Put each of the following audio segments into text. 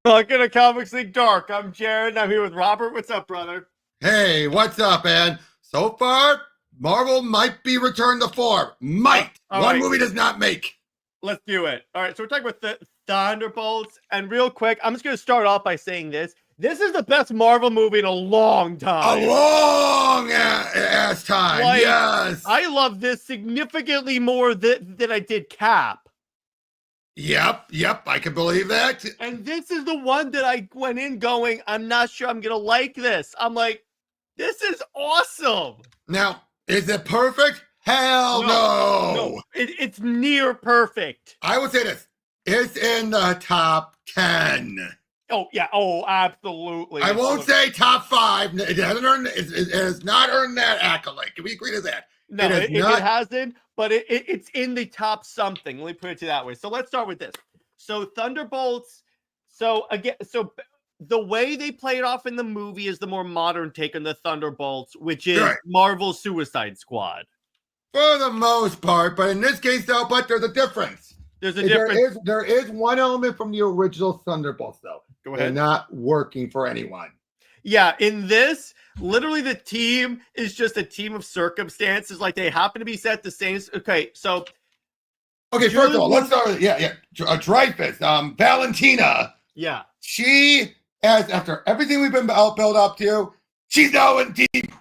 Welcome to Comics League Dark. I'm Jared. I'm here with Robert. What's up, brother? Hey, what's up, man? So far, Marvel might be returned to form. Might. One movie does not make. Let's do it. All right, so we're talking about the Thunderbolts. And real quick, I'm just going to start off by saying this. This is the best Marvel movie in a long time. A long ass time, like, yes. I love this significantly more than I did Cap. Yep, I can believe that. And this is the one that I went in going, I'm not sure I'm going to like this. I'm like, this is awesome. Now, is it perfect? Hell no. It's near perfect. I would say this. It's in the top 10. Oh, yeah. Oh, absolutely. I won't say top 5. It has not earned that accolade. Can we agree to that? No, it hasn't, but it's in the top something. Let me put it that way. So let's start with this. So Thunderbolts. So the way they play it off in the movie is the more modern take on the Thunderbolts, which is Marvel's Suicide Squad. For the most part, but in this case, though, there's a difference. There's a difference. There is one element from the original Thunderbolts, though. Go ahead. They're not working for anyone. Yeah, in this, literally the team is just a team of circumstances. Like, they happen to be set the same. Okay, so. Okay, first of all, let's start with, Dreyfus, Valentina. Yeah. She, after everything we've been built up to, she's now in deep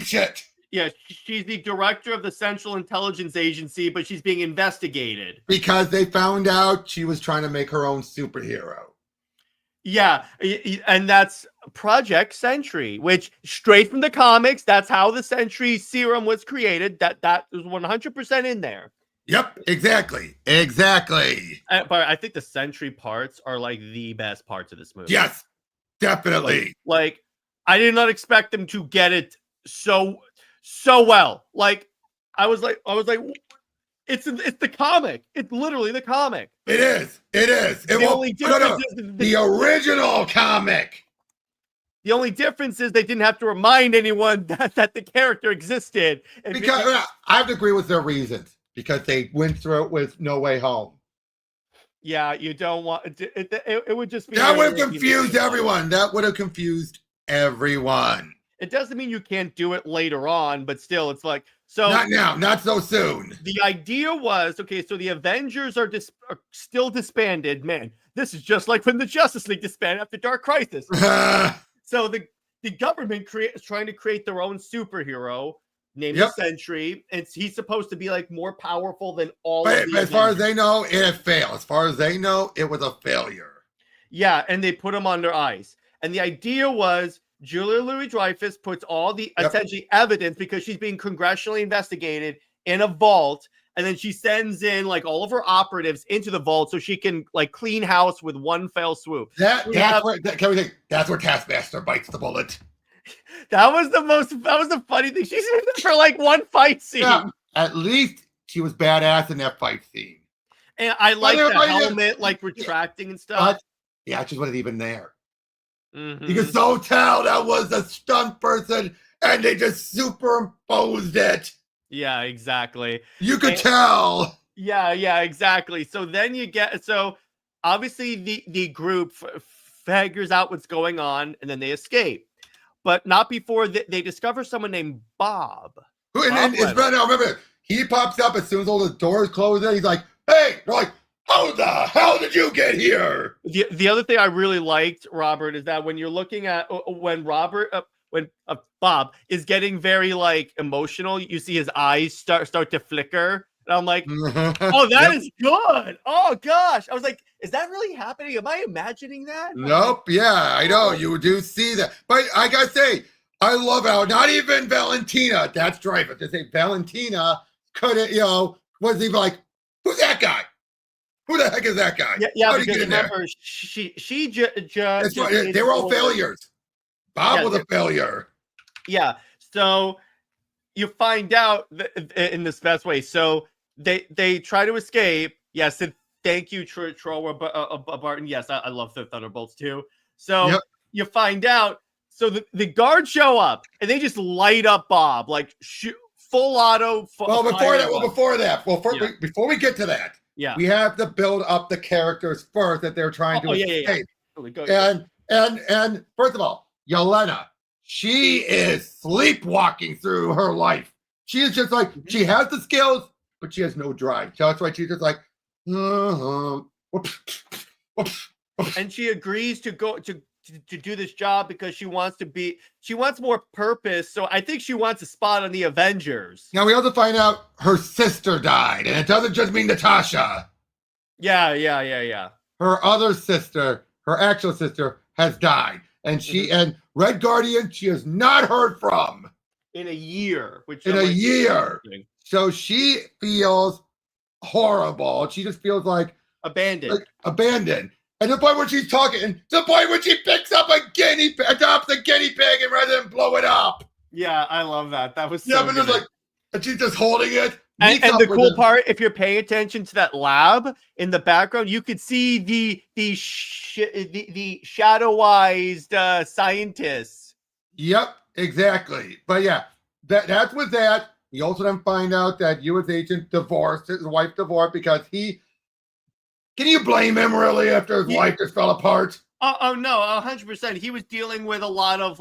shit. Yeah, she's the director of the Central Intelligence Agency, but she's being investigated. Because they found out she was trying to make her own superhero. Yeah, and that's Project Sentry, which straight from the comics, that's how the Sentry serum was created. That was 100% in there. Yep, exactly. But I think the Sentry parts are like the best parts of this movie. Yes, definitely. Like I did not expect them to get it so well. Like I was like, it's the comic. It's literally the comic. It is. The only difference is the original comic. The only difference is they didn't have to remind anyone that the character existed. Because I have to agree with their reasons. Because they went through it with No Way Home. Yeah, you don't want it would just be that would have confused everyone. That would have confused everyone. It doesn't mean you can't do it later on, but still, it's like so. Not now, not so soon. The idea was okay. So the Avengers are still disbanded. Man, this is just like when the Justice League disbanded after Dark Crisis. So the government is trying to create their own superhero named the Sentry, and he's supposed to be like more powerful than all. But as far as they know, it failed. As far as they know, it was a failure. Yeah, and they put him under ice. And the idea was Julia Louis-Dreyfus puts all the essentially evidence because she's being congressionally investigated in a vault, and then she sends in like all of her operatives into the vault so she can like clean house with one fell swoop. That's where Taskmaster bites the bullet. That was the funny thing. She's in there for like one fight scene. Yeah, at least she was badass in that fight scene. And I like the helmet like retracting and stuff. But the actress wasn't even there. Mm-hmm. You can so tell that was a stunt person and they just superimposed it. Yeah, exactly. You could tell. Yeah, exactly. So then obviously the group figures out what's going on and then they escape. But not before they discover someone named Bob. Remember, he pops up as soon as all the doors close and he's like, hey, they're like, how the hell did you get here? The other thing I really liked, Robert, is that when you're looking at when Bob is getting very like emotional, you see his eyes start to flicker. And I'm like, oh, that is good. Oh, gosh. I was like, is that really happening? Am I imagining that? Nope. Yeah, I know. You do see that. But I got to say, I love how not even Valentina, that's Dreyfus. They say Valentina couldn't, wasn't even like, who's that guy? Who the heck is that guy? Yeah, because remember, she just... They were all failures. Bob was a failure. Yeah. So you find out in this best way. So they try to escape. Yes, and thank you, Troy Barton. Yes, I love the Thunderbolts too. So you find out. So the guards show up and they just light up Bob like full auto. Before we get to that, Yeah. We have to build up the characters first that they're trying to escape. And first of all, Yelena, she is sleepwalking through her life. She is just like, she has the skills, but she has no drive. So that's why she's just like, and she agrees to go to do this job because she wants more purpose. So I think she wants a spot on the Avengers. Now we also find out her sister died, and it doesn't just mean Natasha. Yeah. Her other sister, her actual sister, has died, and and Red Guardian she has not heard from in a year. So she feels horrible. She just feels like abandoned. And the point when she's talking, the point when she picks up adopts a guinea pig, and rather than blow it up. Yeah, I love that. That was so good. But and she's just holding it. And the cool part, if you're paying attention to that lab in the background, you could see the shadowized scientists. Yep, exactly. But yeah, that's with that. We also then find out that U.S. agent divorced, his wife divorced because can you blame him really after his wife just fell apart? Oh no, 100%. He was dealing with a lot of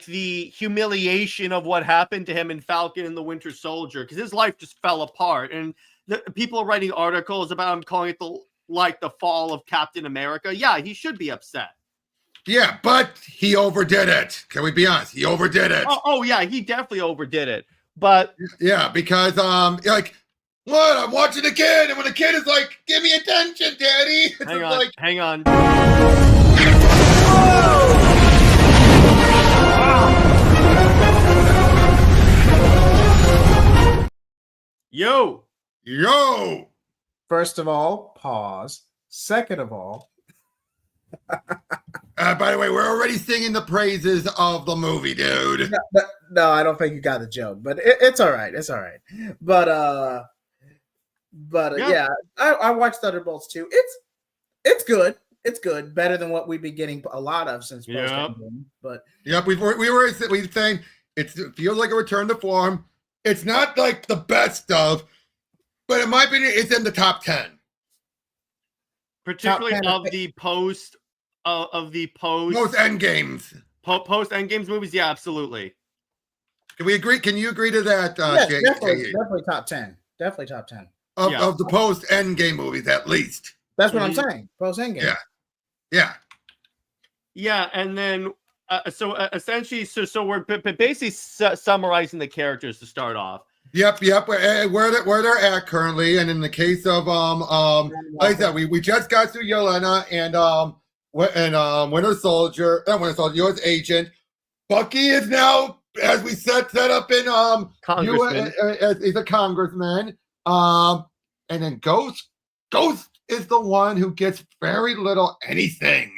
the humiliation of what happened to him in Falcon and the Winter Soldier, because his life just fell apart, and people are writing articles about him calling it the fall of Captain America. Yeah, he should be upset. Yeah, but he overdid it. Can we be honest? He overdid it. Oh yeah, he definitely overdid it. But yeah, because what? I'm watching the kid, and when the kid is like, "Give me attention, Daddy." Hang on. Yo. First of all, pause. Second of all, by the way, we're already singing the praises of the movie, dude. No, I don't think you got the joke, but it's all right. It's all right. But yeah, I watched Thunderbolts too. It's good. It's good. Better than what we've been getting a lot of since post-endgame. But we were saying it feels like a return to form. It's not like the best stuff, but in my opinion, it's in the top 10. Particularly of the post Endgames. Post Endgames movies, yeah, absolutely. Can we agree? Can you agree to that? Yes, definitely top 10. Definitely top 10. Of the post Endgame movies, at least. That's what I'm saying. Post Endgame. Yeah, and then essentially, so we're basically summarizing the characters to start off. Yep. Where they're at currently, and in the case of like I said, we just got through Yelena and Winter Soldier, U.S. agent. Bucky is now, as we set up in Congressman. He's a congressman. And then Ghost is the one who gets very little anything.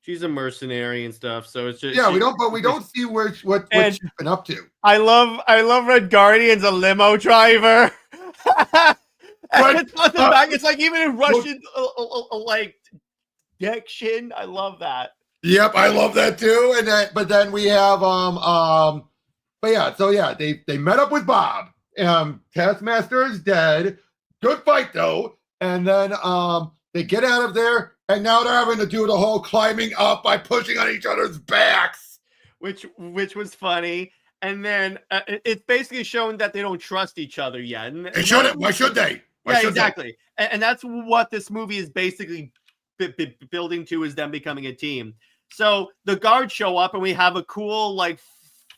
She's a mercenary and stuff, so it's just we don't see what she's been up to. I love Red Guardian's a limo driver. It's like even in Russian like diction. I love that. Yep, I love that too. But then we have they met up with Bob. Taskmaster is dead. Good fight though. And then they get out of there. And now they're having to do the whole climbing up by pushing on each other's backs, which was funny. And then it's basically showing that they don't trust each other yet. And shouldn't. Why should they? Exactly. And that's what this movie is basically building to, is them becoming a team. So the guards show up, and we have a cool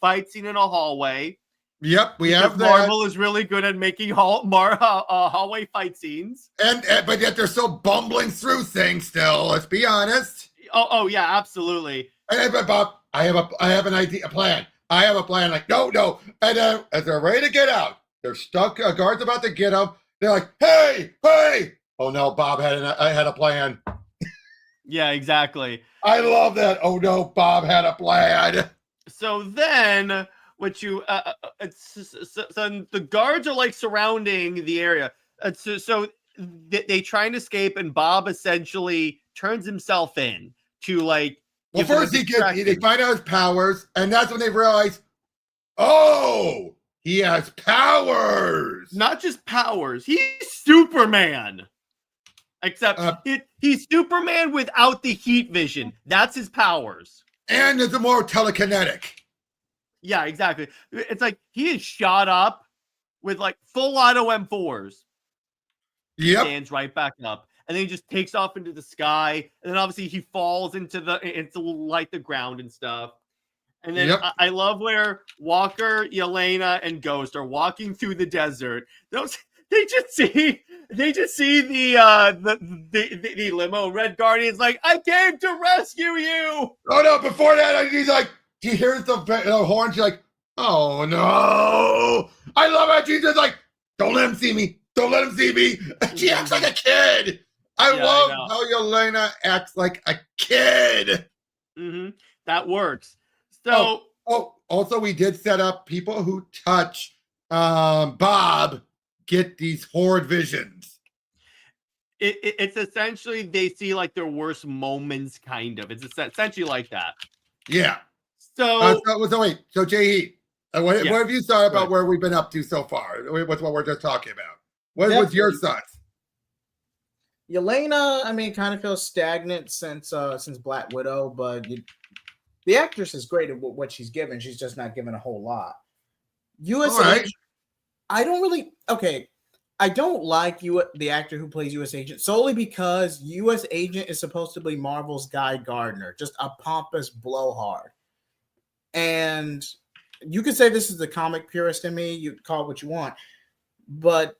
fight scene in a hallway. Yep, we have that. Marvel is really good at making hallway fight scenes, but yet they're still bumbling through things. Still, let's be honest. Oh yeah, absolutely. But Bob, I have an idea, a plan. I have a plan. Like no, and then as they're ready to get out, they're stuck. A guard's about to get them. They're like, hey! Oh no, Bob had a plan. Yeah, exactly. I love that. Oh no, Bob had a plan. So then. So the guards are surrounding the area. So they try and escape, and Bob essentially turns himself in to Well, first they find out his powers, and that's when they realize, oh, He has powers. Not just powers. He's Superman. Except he's Superman without the heat vision. That's his powers. And it's more telekinetic. Yeah, exactly. It's like he is shot up with like full auto M4s. Yep. Stands right back up. And then he just takes off into the sky. And then obviously he falls into like the ground and stuff. And then I love where Walker, Yelena, and Ghost are walking through the desert. They just see the limo. Red Guardian's like, I came to rescue you. Oh no! Before that, he's like, he hears the horn. She's like, oh no! I love it. She's just like, don't let him see me. Don't let him see me. She acts like a kid. I love how Yelena acts like a kid. Mm-hmm. That works. So, also we did set up people who touch Bob get these horrid visions. It's essentially they see like their worst moments, kind of. It's essentially like that. Yeah. So wait. So JJheat, what have you thought about where we've been up to so far? With what we're just talking about. What was your thoughts? Yelena, I mean, kind of feels stagnant since Black Widow, but the actress is great at what she's given. She's just not given a whole lot. US Agent, I don't like the actor who plays US Agent solely because US Agent is supposed to be Marvel's Guy Gardner, just a pompous blowhard. And you could say this is the comic purist in me. You call it what you want, but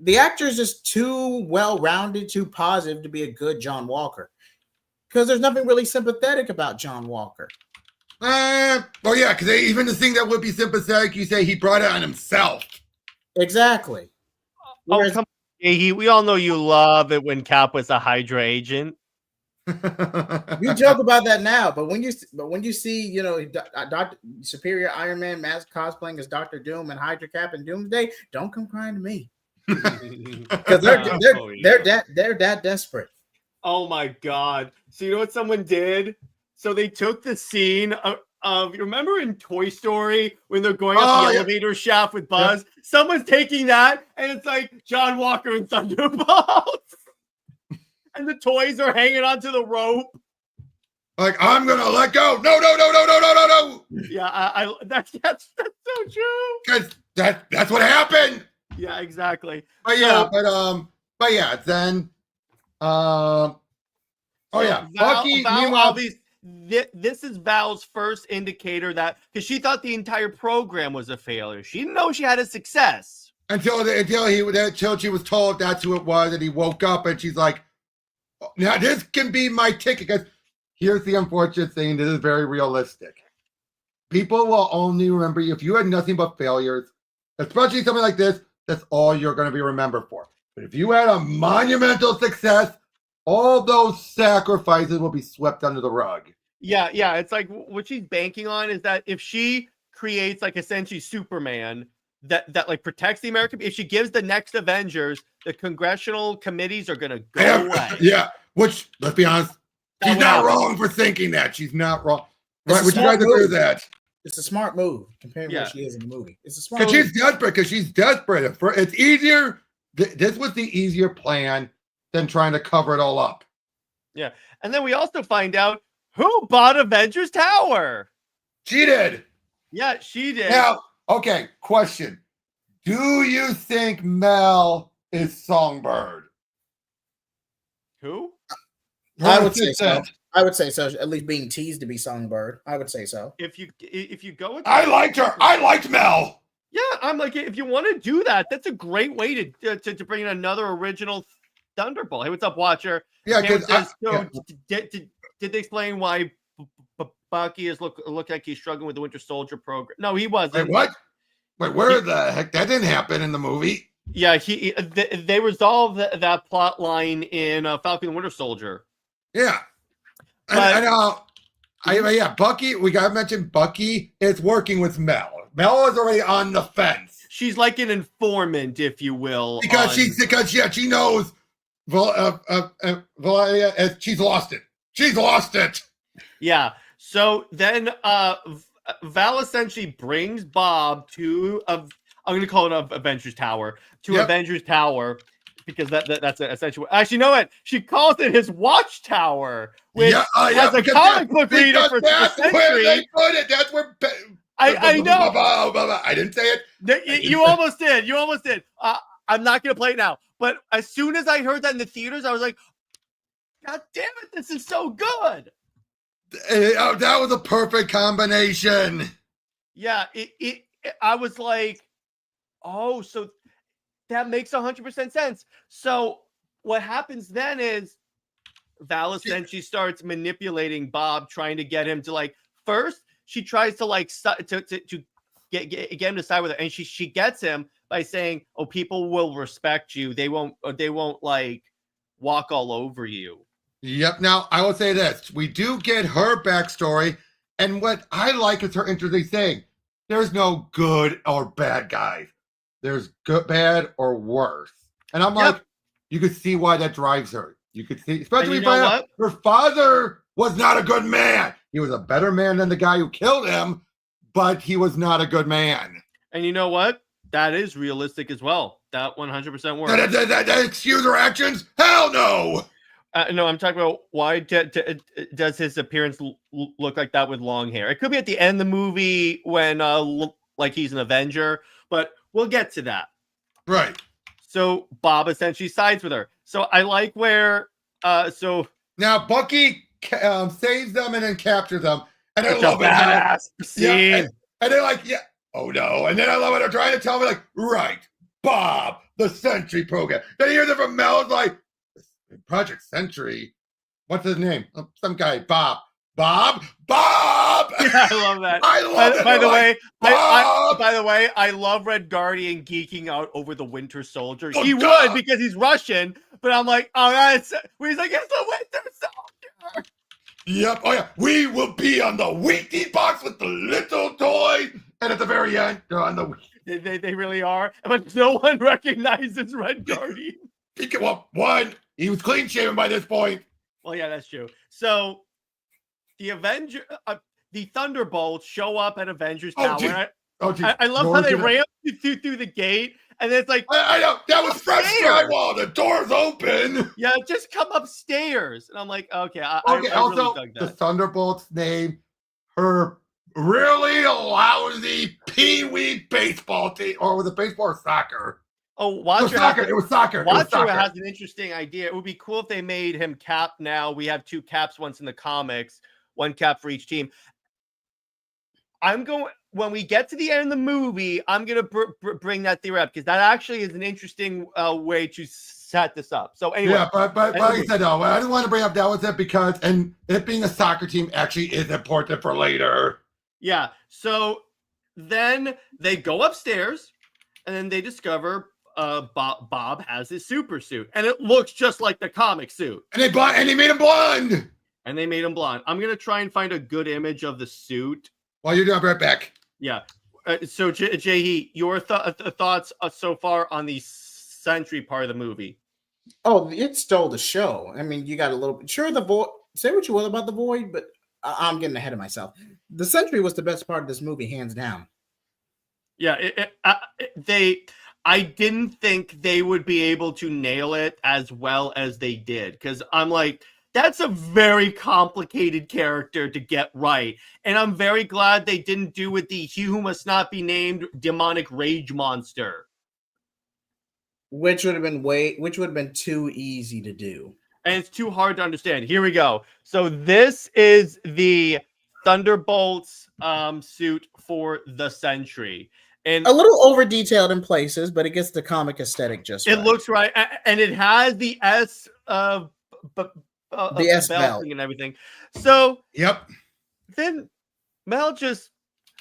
the actor is just too well-rounded, too positive to be a good John Walker. Because there's nothing really sympathetic about John Walker. Well, yeah, because even the thing that would be sympathetic, you say he brought it on himself. Exactly. Come on, we all know you love it when Cap was a Hydra agent. You joke about that now, but when you see, Dr. Superior Iron Man mask cosplaying as Dr. Doom and Hydra Cap and Doomsday, don't come crying to me. Because they're that desperate. Oh my god! So you know what someone did? So they took the scene of you remember in Toy Story when they're going up the elevator shaft with Buzz? Yeah. Someone's taking that, and it's like John Walker and Thunderbolts, and the toys are hanging onto the rope. Like, I'm gonna let go. No. Yeah, that's so true. Because that's what happened. Yeah, exactly. Then Bucky, meanwhile, this is Val's first indicator that because she thought the entire program was a failure. She didn't know she had a success until she was told that's who it was, and he woke up and she's like, now this can be my ticket. Because here's the unfortunate thing, this is very realistic. People will only remember you if you had nothing but failures, especially something like this. That's all you're going to be remembered for. But if you had a monumental success, all those sacrifices will be swept under the rug. Yeah. It's like what she's banking on is that if she creates like essentially Superman that like protects the American, if she gives the next Avengers, the congressional committees are going to go away. Yeah. Which, let's be honest, she's not wrong for thinking that. She's not wrong. Right? Would you guys agree with that? It's a smart move compared to what she is in the movie. It's a smart move. Because she's desperate. It's easier. This was the easier plan than trying to cover it all up. Yeah. And then we also find out who bought Avengers Tower. She did. Yeah, she did. Now, okay, question. Do you think Mel is Songbird? Who? I would say so. I would say so. At least being teased to be Songbird. I would say so. If you go with I liked her. I liked Mel. Yeah, I'm like, if you want to do that, that's a great way to bring in another original Thunderbolt. Hey, what's up, Watcher? Yeah, because did they explain why Bucky look like he's struggling with the Winter Soldier program? No, he wasn't. Wait, what? Wait, where the heck? That didn't happen in the movie. Yeah, they resolved that plot line in Falcon and Winter Soldier. Yeah. Bucky, we got to mention Bucky is working with Mel. Mel is already on the fence. She's like an informant, if you will. Because she knows she's lost it. She's lost it. Yeah. So then Val essentially brings Bob to I'm going to call it a Avengers Tower Yep. Avengers Tower because that's essentially. Actually, you know what? She calls it his watchtower, which as a comic book reader for that's the where Century, they put it. That's where I know. I didn't say it. You almost did. You almost did. I'm not going to play it now. But as soon as I heard that in the theaters, I was like, God damn it, this is so good. That was a perfect combination. Yeah, I was like, oh, so that makes 100% sense. So what happens then is Val essentially starts manipulating Bob, trying to get him to like, first she tries to like to get him to side with her, and she gets him by saying, oh, people will respect you. They won't like walk all over you. Yep. Now, I will say this. We do get her backstory. And what I like is her interesting thing. There's no good or bad guys. There's good, bad, or worse. And I'm like, you could see why that drives her. You could see, especially by her father was not a good man. He was a better man than the guy who killed him, but he was not a good man. And you know what? That is realistic as well. That 100% works. That excuse her actions? Hell no! No, I'm talking about why does his appearance look like that with long hair? It could be at the end of the movie when like he's an Avenger, but we'll get to that. Right. So Bob essentially sides with her. So I like where so now Bucky saves them and then captures them, and I love it. Yeah, and they're like, yeah, oh no, and then I love it. They're trying to tell me like, right, Bob, the Sentry program. Then you hear them from Mel like. Project Century. What's his name? Some guy. Bob. Yeah, I love that. I love it. By the way, I love Red Guardian geeking out over the Winter Soldier. He would because he's Russian, but I'm like, oh, that's. He's like, it's the Winter Soldier. Yep. Oh yeah. We will be on the Wheatie box with the little toy, and at the very end, they're on the. They really are, but no one recognizes Red Guardian. Well, one. He was clean shaven by this point. Well, yeah, that's true. So the Thunderbolts show up at Avengers Tower. I love how they ran through the gate, and it's like I know that was fresh drywall. The door's open. Yeah, just come upstairs, and I'm like, okay. I also, really dug that. The Thunderbolts name her really lousy pee-wee baseball team, or was it baseball or soccer? Oh, Watcher. It was soccer. Watcher has an interesting idea. It would be cool if they made him Cap now. We have 2 Caps once in the comics, 1 Cap for each team. When we get to the end of the movie, I'm going to bring that theory up because that actually is an interesting way to set this up. So anyway. Yeah, but like I said, no, I didn't want to bring up that was it because, and it being a soccer team actually is important for later. Yeah. So then they go upstairs and then they discover Bob has his super suit, and it looks just like the comic suit. And they made him blonde. I'm gonna try and find a good image of the suit. While you're doing right back. Yeah. So JJheat, your thoughts so far on the Sentry part of the movie? Oh, it stole the show. I mean, you got a little bit. Sure, the Void. Say what you will about the Void, but I'm getting ahead of myself. The Sentry was the best part of this movie, hands down. Yeah, I didn't think they would be able to nail it as well as they did, because I'm like, that's a very complicated character to get right. And I'm very glad they didn't do with the "He Who Must Not Be Named" demonic rage monster. Which would have been too easy to do. And it's too hard to understand. Here we go. So this is the Thunderbolts suit for the Sentry. And a little over detailed in places, but it gets the comic aesthetic just right. It looks right, and it has the S the S belt and everything. So yep. Then Mel just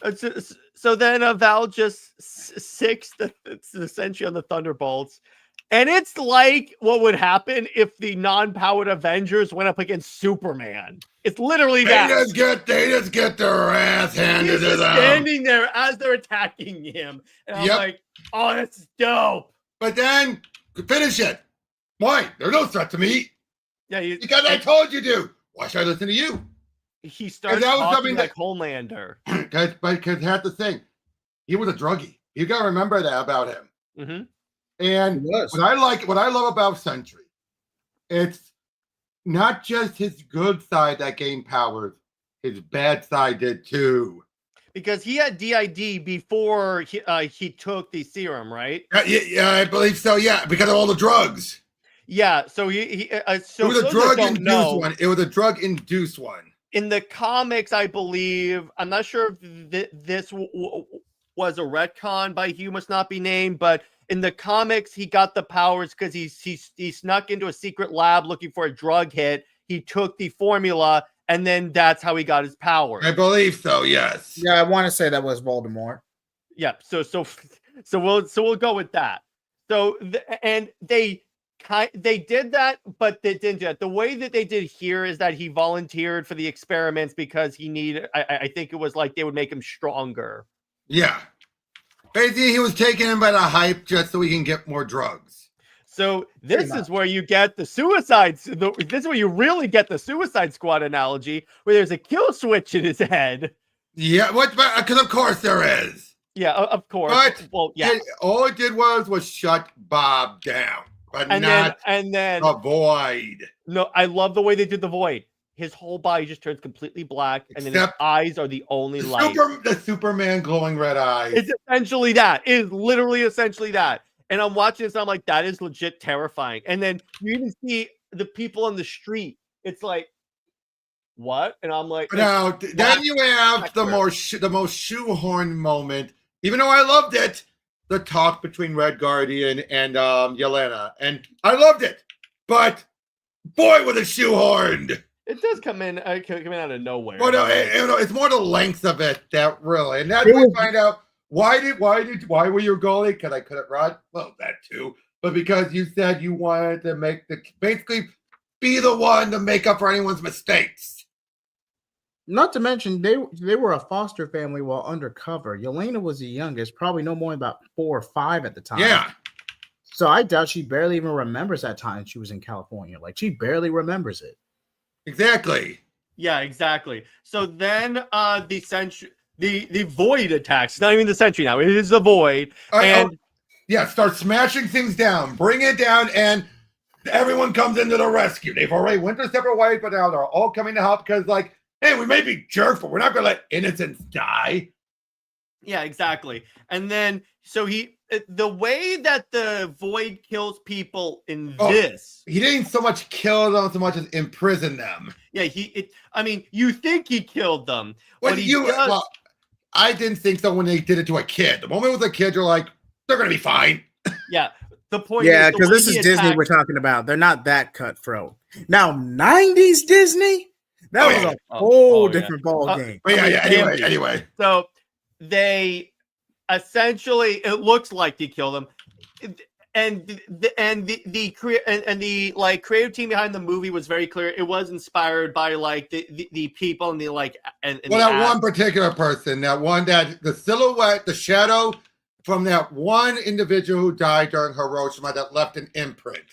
Val just sicks the Sentry on the Thunderbolts, and it's like what would happen if the non-powered Avengers went up against Superman. It's literally that. They just get their ass handed to them. Standing there as they're attacking him. And I'm like, oh, that's dope. But then, finish it. Why? They're no threat to me. Yeah, because I told you to. Why should I listen to you? He started talking like Homelander. because that's the thing. He was a druggie. You gotta remember that about him. Mm-hmm. And what I love about Sentry, it's not just his good side that gained powers, his bad side did too. Because he had DID before he took the serum, right? Yeah, I believe so. Yeah, because of all the drugs. Yeah, so it was a drug-induced one. It was a drug-induced one. In the comics, I believe, I'm not sure if this was a retcon by Hugh Must Not Be Named, but in the comics, he got the powers because he snuck into a secret lab looking for a drug hit. He took the formula, and then that's how he got his power. I believe so. Yes. Yeah, I want to say that was Voldemort. Yeah. So we'll go with that. So and they did that, but they didn't do that. The way that they did here is that he volunteered for the experiments because he needed. I think it was like they would make him stronger. Yeah. Basically, he was taking him by the hype just so he can get more drugs. So this is where you get the suicides. This is where you really get the Suicide Squad analogy, where there's a kill switch in his head. Yeah, because of course there is. Yeah, of course. But well, yeah. All it did was shut Bob down, but and then the Void. No, I love the way they did the Void. His whole body just turns completely black, and then his eyes are the only light. The Superman glowing red eyes. It's essentially that. It is literally essentially that. And I'm watching this, and I'm like, that is legit terrifying. And then you even see the people on the street. It's like, what? And I'm like, now then you have the most shoehorn moment. Even though I loved it, the talk between Red Guardian and Yelena, and I loved it. But boy, was it shoehorned. It does come in out of nowhere. Well, no, it's more the length of it that really, and that's when we find out why were you goalie? Because I couldn't run. Well, that too, but because you said you wanted to basically be the one to make up for anyone's mistakes. Not to mention they were a foster family while undercover. Yelena was the youngest, probably no more than about 4 or 5 at the time. Yeah. So I doubt she barely even remembers that time she was in California. Like, she barely remembers it. Exactly. Yeah, exactly. So then the Void attacks. It's not even the Sentry now. It is the Void. Start smashing things down. Bring it down, and everyone comes into the rescue. They've already went their separate ways, but now they're all coming to help because, like, hey, we may be jerks, but we're not going to let innocents die. Yeah, exactly. And then, so the way that the Void kills people in this. He didn't so much kill them so much as imprison them. Yeah, you think he killed them. Well, I didn't think so when they did it to a kid. The moment with a kid, you're like, they're going to be fine. Yeah, the point is, because this is Disney we're talking about. They're not that cutthroat. Now, 90s Disney? That was a whole different ball game. Anyway. So they essentially, it looks like they killed him, and the creative team behind the movie was very clear. It was inspired by like the people and that one particular person, the silhouette, the shadow from that one individual who died during Hiroshima that left an imprint.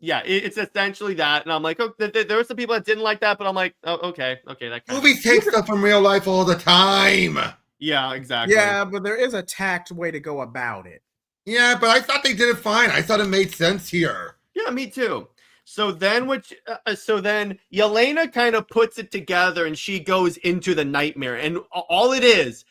Yeah, it's essentially that, and I'm like, there were some people that didn't like that, but I'm like, okay, that movies take stuff from real life all the time. Yeah, exactly. Yeah, but there is a tact way to go about it. Yeah, but I thought they did it fine. I thought it made sense here. Yeah, me too. So then, Yelena kind of puts it together, and she goes into the nightmare, and all it is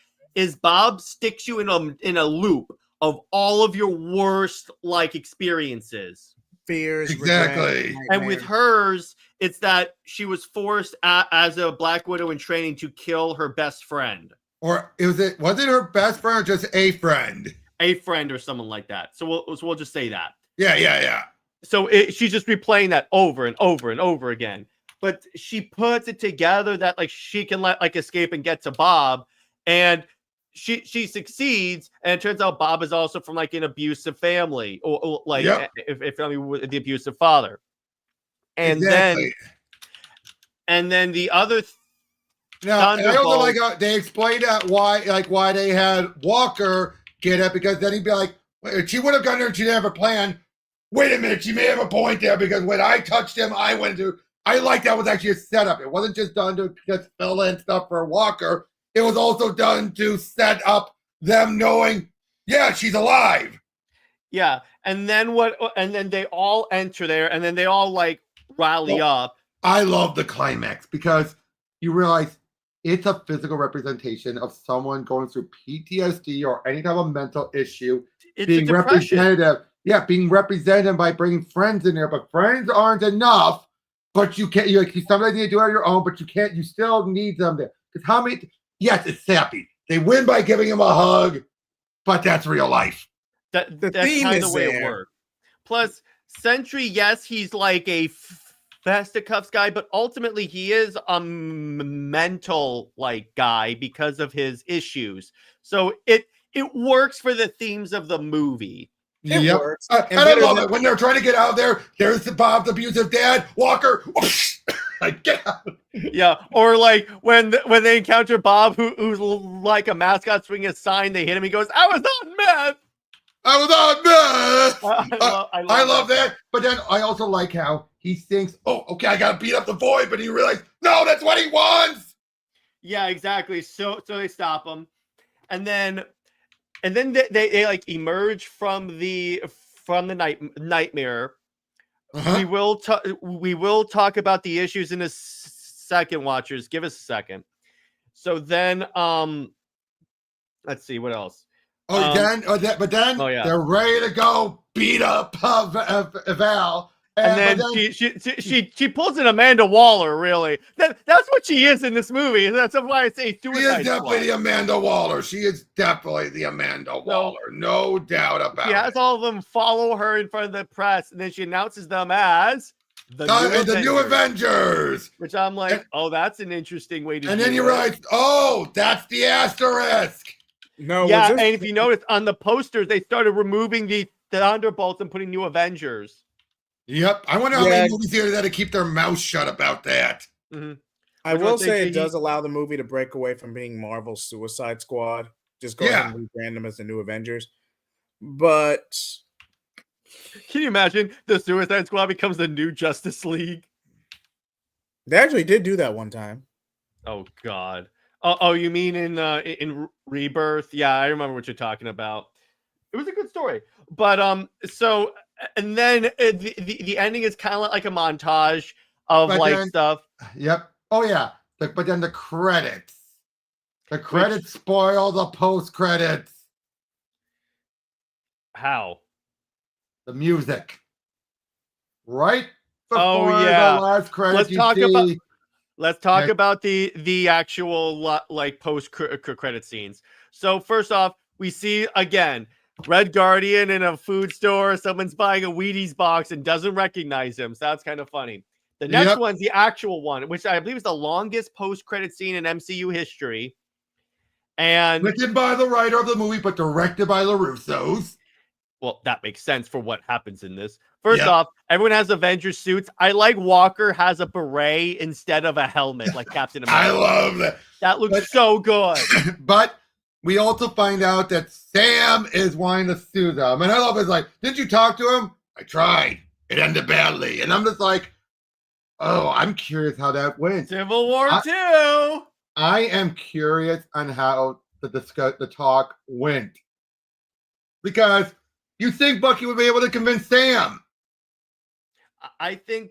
Bob sticks you in a loop of all of your worst experiences. Fears, exactly. Regret, and with hers, it's that she was forced as a Black Widow in training to kill her best friend. Or was it her best friend or just a friend? A friend or someone like that. So we'll just say that. Yeah. So she's just replaying that over and over and over again. But she puts it together that she can escape and get to Bob, and she succeeds, and it turns out Bob is also from an abusive family, or if family with the abusive father, and then the other. Now, I also like they explained why they had Walker get it, because then he'd be like, she would have gone there and she didn't have a plan. Wait a minute, she may have a point there, because when I touched him, I like that was actually a setup. It wasn't just done to just fill in stuff for Walker. it was also done to set up them knowing, yeah, she's alive. Yeah, and then what? And then they all enter there, and then they all like rally up. I love the climax because you realize it's a physical representation of someone going through PTSD or any type of mental issue. It's being a depression. represented, being represented by bringing friends in there, but friends aren't enough. But you can't. You sometimes need to do it on your own, but you can't. You still need them there. Because how many? Yes, it's sappy. They win by giving him a hug, but that's real life. The That's theme kind is of the way there. it works. Plus, Sentry, yes, he's like a fisticuffs guy, but ultimately he is a mental like guy because of his issues. So it works for the themes of the movie. It works. And I love it when they're trying to get out of there. There's Bob's abusive dad, Walker. Like, get out. Yeah, or like when they encounter Bob, who's like a mascot swinging a sign, they hit him. He goes, "I was on meth." I was on meth. I love that. that. But then I also like how he thinks, "Oh, okay, I gotta beat up the Void," but he realized, no, that's what he wants. Yeah, exactly. So they stop him, and then they like emerge from the nightmare. We will talk about the issues in a second, watchers. Give us a second. So then let's see what else. But then they're ready to go beat up Val. And then she pulls an Amanda Waller, really. That's what she is in this movie. That's why I say Suicide She is definitely Squad. the Amanda Waller. She is definitely the Amanda Waller. No doubt about it. She has all of them follow her in front of the press, and then she announces them as the new Avengers. Which I'm like, oh, that's an interesting way to do it. And then you realize, oh, that's the asterisk. No, yeah, and if you notice on the posters, they started removing the Thunderbolts and putting new Avengers. Yep. I wonder how many movie theaters had to keep their mouth shut about that. Mm-hmm. I will say it does allow the movie to break away from being Marvel's Suicide Squad. Just go ahead and rebrand them as the new Avengers. But can you imagine the Suicide Squad becomes the new Justice League? They actually did do that one time. Oh God. Oh, you mean in Rebirth? Yeah, I remember what you're talking about. It was a good story, but so and then the ending is kind of like a montage of stuff. Yep. Oh yeah. But then the credits. The credits spoil the post credits. How? The music. Right before the last credits. Let's talk about the actual like post credit scenes. So first off, we see again Red Guardian in a food store. Someone's buying a Wheaties box and doesn't recognize him. So that's kind of funny. The next one's the actual one, which I believe is the longest post credit scene in MCU history. And written by the writer of the movie, but directed by the Russos. Well, that makes sense for what happens in this. First off, everyone has Avengers suits. I like Walker has a beret instead of a helmet, like Captain America. I love that. That looks so good. But we also find out that Sam is wanting to sue them. And I love it. Like, did you talk to him? I tried. It ended badly. And I'm just like, oh, I'm curious how that went. Civil War 2. I am curious on how the talk went. Because you think Bucky would be able to convince Sam. I think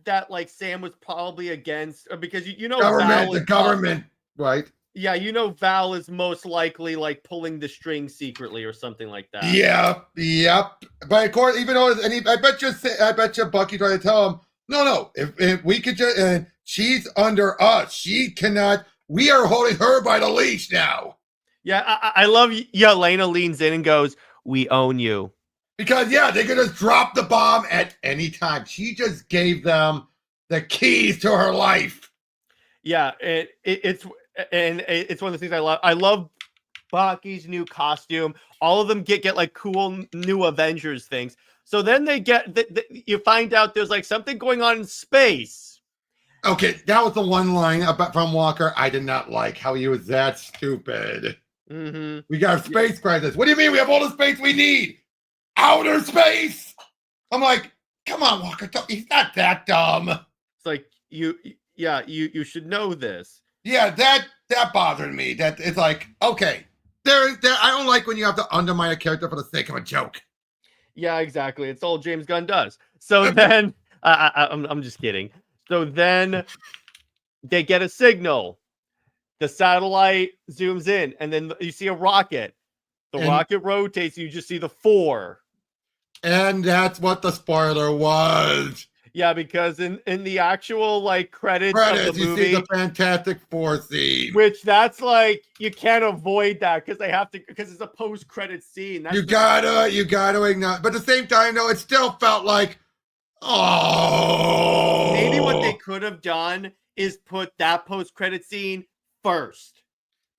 that like Sam was probably against, because you know the government, right? Yeah, you know Val is most likely like pulling the string secretly or something like that. Yep. But of course, even though I bet you Bucky tried to tell him, no, if we could just, and she's under us, she cannot. We are holding her by the leash now. Yeah, I love Yelena leans in and goes, "We own you." Because they could just drop the bomb at any time. She just gave them the keys to her life. Yeah, it's one of the things I love. I love Bucky's new costume. All of them get like cool new Avengers things. So then they you find out there's like something going on in space. Okay, that was the one line from Walker I did not like, how he was that stupid. Mm-hmm. We got a space crisis. What do you mean we have all the space we need? Outer space. I'm like, come on, Walker. He's not that dumb. It's like you should know this. Yeah, that bothered me. That it's like, okay, there. I don't like when you have to undermine a character for the sake of a joke. Yeah, exactly. It's all James Gunn does. So then, I'm just kidding. So then they get a signal. The satellite zooms in, and then you see a rocket. The rocket rotates, and you just see the 4. And that's what the spoiler was. Yeah, because in the actual like credits of the you movie, see the Fantastic Four scene. which that's like you can't avoid that because they have to because it's a post-credit scene. That's you gotta acknowledge, but at the same time, though, it still felt like, oh, maybe what they could have done is put that post-credit scene first.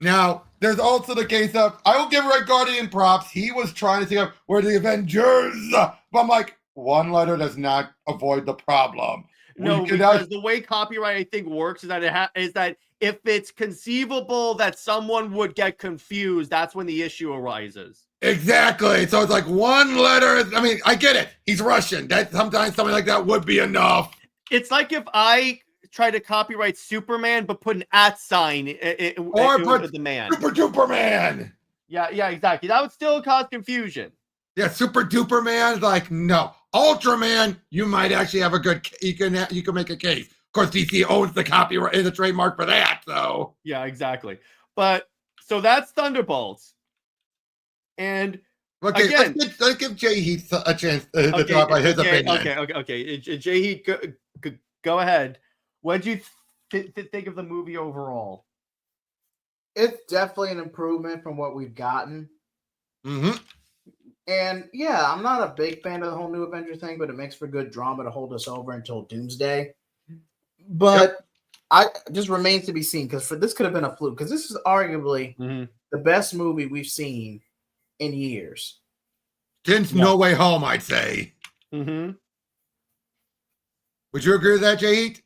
Now, there's also the case of, I will give Red Guardian props. He was trying to think of where the Avengers, but I'm like, one letter does not avoid the problem. No, because the way copyright I think works is that is that if it's conceivable that someone would get confused, that's when the issue arises. Exactly. So it's like one letter. I mean, I get it. He's Russian. That sometimes something like that would be enough. It's like if I try to copyright Superman but put an @ sign or put the man. Super Duper Man. Yeah, exactly. That would still cause confusion. Yeah, Super Duper Man is like, no. Ultraman, you might actually have a good, you can make a case. Of course, DC owns the copyright, the trademark for that, so. Yeah, exactly. But, so that's Thunderbolts. And okay, again, let's give JJheat a chance to talk about his opinion. Okay. JJheat, go ahead. What did you think of the movie overall? It's definitely an improvement from what we've gotten. Mm-hmm. And yeah, I'm not a big fan of the whole New Avengers thing, but it makes for good drama to hold us over until Doomsday. But I just remains to be seen because this could have been a fluke because this is arguably the best movie we've seen in years. Since No Way Home, I'd say. Mm-hmm. Would you agree with that, JJheat?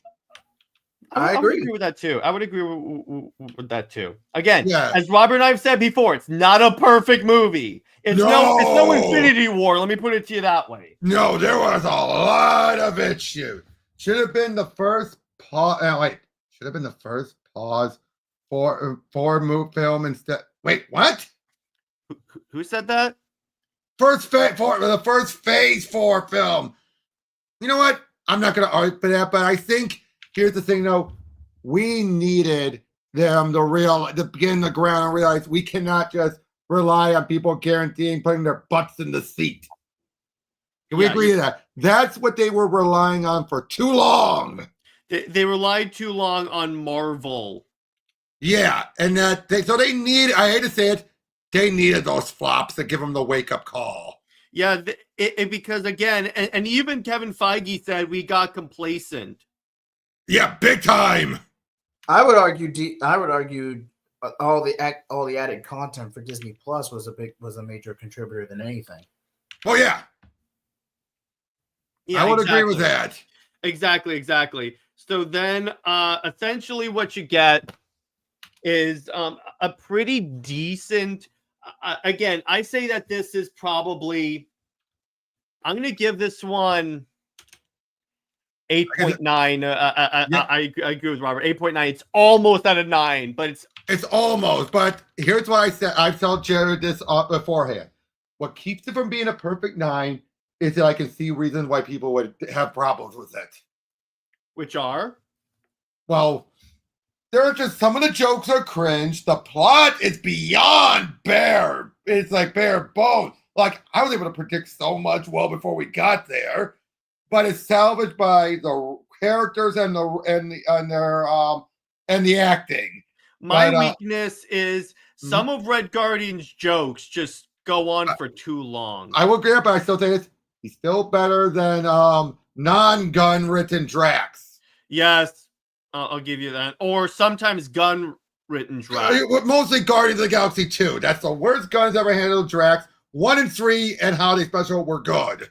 I would agree with that too. I would agree with that too. Again, as Robert and I have said before, it's not a perfect movie. It's no Infinity War. Let me put it to you that way. No, there was a lot of issues. Should have been the first pause. Should have been the first pause for film instead. Wait, what? Who said that? The first Phase 4 film. You know what? I'm not going to argue for that, but I think here's the thing, though. We needed them to begin the ground and realize we cannot just rely on people guaranteeing putting their butts in the seat. Can we agree to that? That's what they were relying on for too long. They relied too long on Marvel. Yeah, and they need. I hate to say it, they needed those flops to give them the wake-up call. Yeah, because again, and even Kevin Feige said we got complacent. Yeah, big time. I would argue all the added content for Disney Plus was a major contributor than anything. Oh yeah. I would agree with that. Exactly. So then essentially what you get is a pretty decent again, I say that this is probably I'm going to give this one 8.9. I agree with Robert. 8.9. It's almost at a 9, but it's almost. But here's what I said. I've told Jared this beforehand. What keeps it from being a perfect 9 is that I can see reasons why people would have problems with it. Which are? Well, there are just some of the jokes are cringe. The plot is beyond bare. It's like bare bones. Like I was able to predict so much well before we got there, but it's salvaged by the characters and the acting. My weakness is some of Red Guardian's jokes just go on for too long. I will agree, but I still think he's still better than non-gun written Drax. Yes, I'll give you that. Or sometimes gun written Drax. Mostly Guardians of the Galaxy 2. That's the worst guns ever handled Drax. 1 and 3 and Holiday Special were good.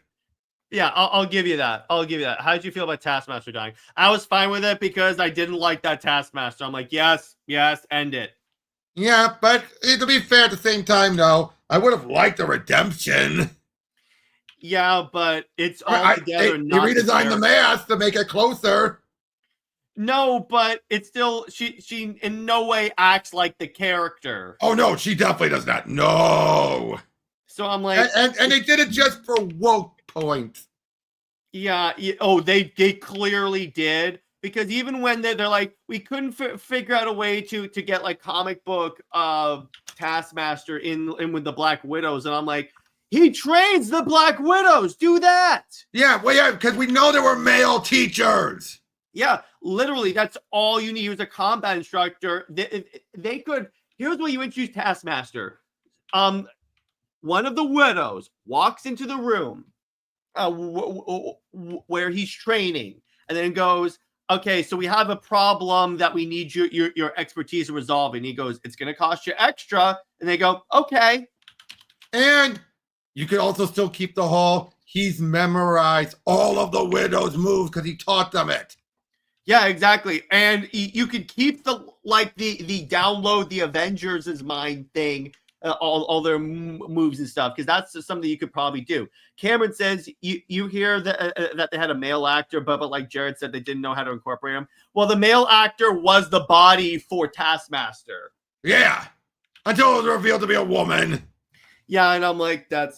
Yeah, I'll give you that. How did you feel about Taskmaster dying? I was fine with it because I didn't like that Taskmaster. I'm like, yes, end it. Yeah, but to be fair, at the same time, though, I would have liked a redemption. Yeah, but it's all together. They redesigned the mask to make it closer. No, but it's still she in no way acts like the character. Oh no, she definitely does not. No. So I'm like, And they did it just for woke points. yeah. Oh, they clearly did, because even when they're like, we couldn't figure out a way to get like comic book Taskmaster in with the Black Widows, and I'm like, he trains the Black Widows. Do that. Yeah, well, yeah, because we know there were male teachers. Yeah, literally, that's all you need. He was a combat instructor. They could. Here's what you introduce Taskmaster. One of the widows walks into the room where he's training, and then goes, "Okay, so we have a problem that we need your expertise to resolve." And he goes, "It's going to cost you extra." And they go, "Okay." And you could also still keep the whole. He's memorized all of the widow's moves because he taught them it. Yeah, exactly. And you could keep the download the Avengers' mind thing, all their moves and stuff, because that's something you could probably do. Cameron says you hear that they had a male actor, but like Jared said, they didn't know how to incorporate him. Well, the male actor was the body for Taskmaster. Yeah, until it was revealed to be a woman. Yeah, and I'm like, that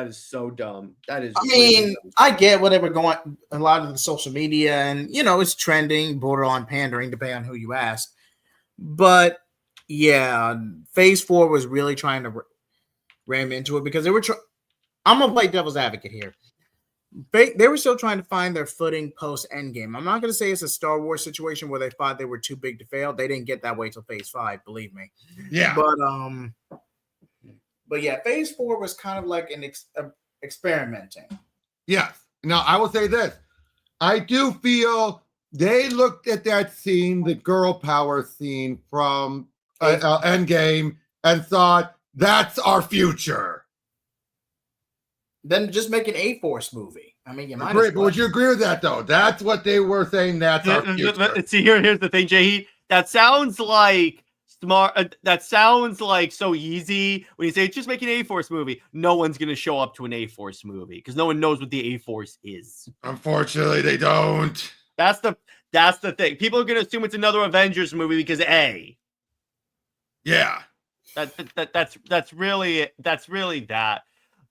is so dumb. That is. I mean, I get what they were going. A lot of the social media, and it's trending, borderline pandering, depending on who you ask. But yeah, Phase 4 was really trying to ram into it because they were. I'm gonna play devil's advocate here. They were still trying to find their footing post Endgame. I'm not gonna say it's a Star Wars situation where they thought they were too big to fail. They didn't get that way till Phase 5, believe me. Yeah, But yeah, Phase 4 was kind of like an experimenting. Yes. Now, I will say this. I do feel they looked at that scene, the girl power scene from Endgame, and thought, that's our future. Then just make an A-Force movie. I mean, you might But would you agree with that, though? That's what they were saying. That's our future. See, here's the thing, JJheat. That sounds like smart. That sounds like so easy when you say just make an A-Force movie. No one's gonna show up to an A-Force movie because no one knows what the A-Force is. Unfortunately, they don't. That's the thing. People are gonna assume it's another Avengers movie because A. Yeah. That's really that.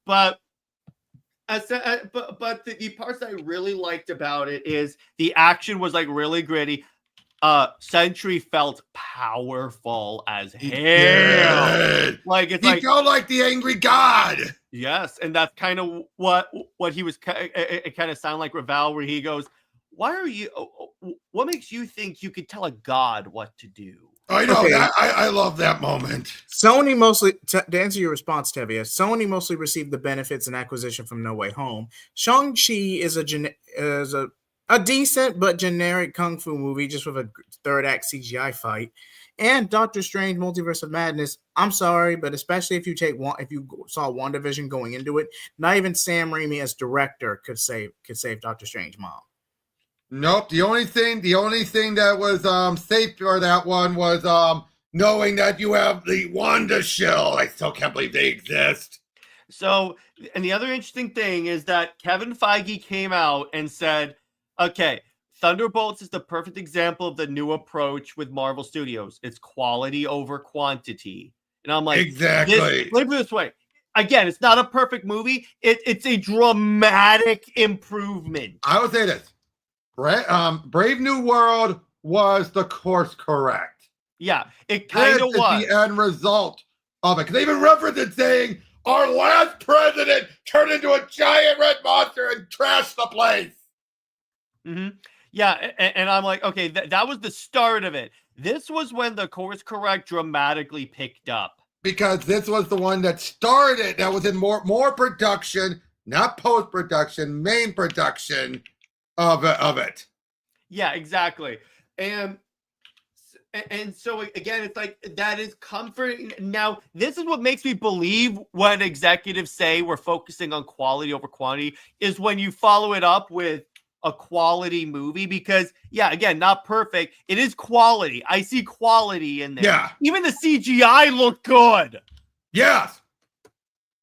But the parts I really liked about it is the action was like really gritty. Sentry felt powerful as hell. Like he felt like the angry god. Yes, and that's kind of what he was. It kind of sounded like Raval, where he goes, "Why are you? What makes you think you could tell a god what to do?" I know that. I love that moment. Sony mostly, to answer your response, Tevia, Sony mostly received the benefits and acquisition from No Way Home. Shang-Chi is a decent but generic kung fu movie just with a third act CGI fight. And Doctor Strange Multiverse of Madness, I'm sorry, but especially if you saw WandaVision going into it, not even Sam Raimi as director could save Doctor Strange mom. Nope. The only thing that was safe for that one was knowing that you have the Wanda shield. I still can't believe they exist. So, and the other interesting thing is that Kevin Feige came out and said, okay, Thunderbolts is the perfect example of the new approach with Marvel Studios. It's quality over quantity. And I'm like, exactly. Look at this way. Again, it's not a perfect movie. It's a dramatic improvement. I would say this. Brave New World was the course correct. Yeah, it kind of was. The end result of it. Because they even referenced it saying, our last president turned into a giant red monster and trashed the place. Mm-hmm. Yeah, and I'm like, okay, that was the start of it. This was when the course correct dramatically picked up. Because this was the one that started, that was in more production, not post-production, main production of it. Yeah, exactly. And so again, it's like that is comforting. Now, this is what makes me believe when executives say we're focusing on quality over quantity is when you follow it up with a quality movie, because yeah, again, not perfect. It is quality. I see quality in there. Yeah. Even the CGI looked good. Yes.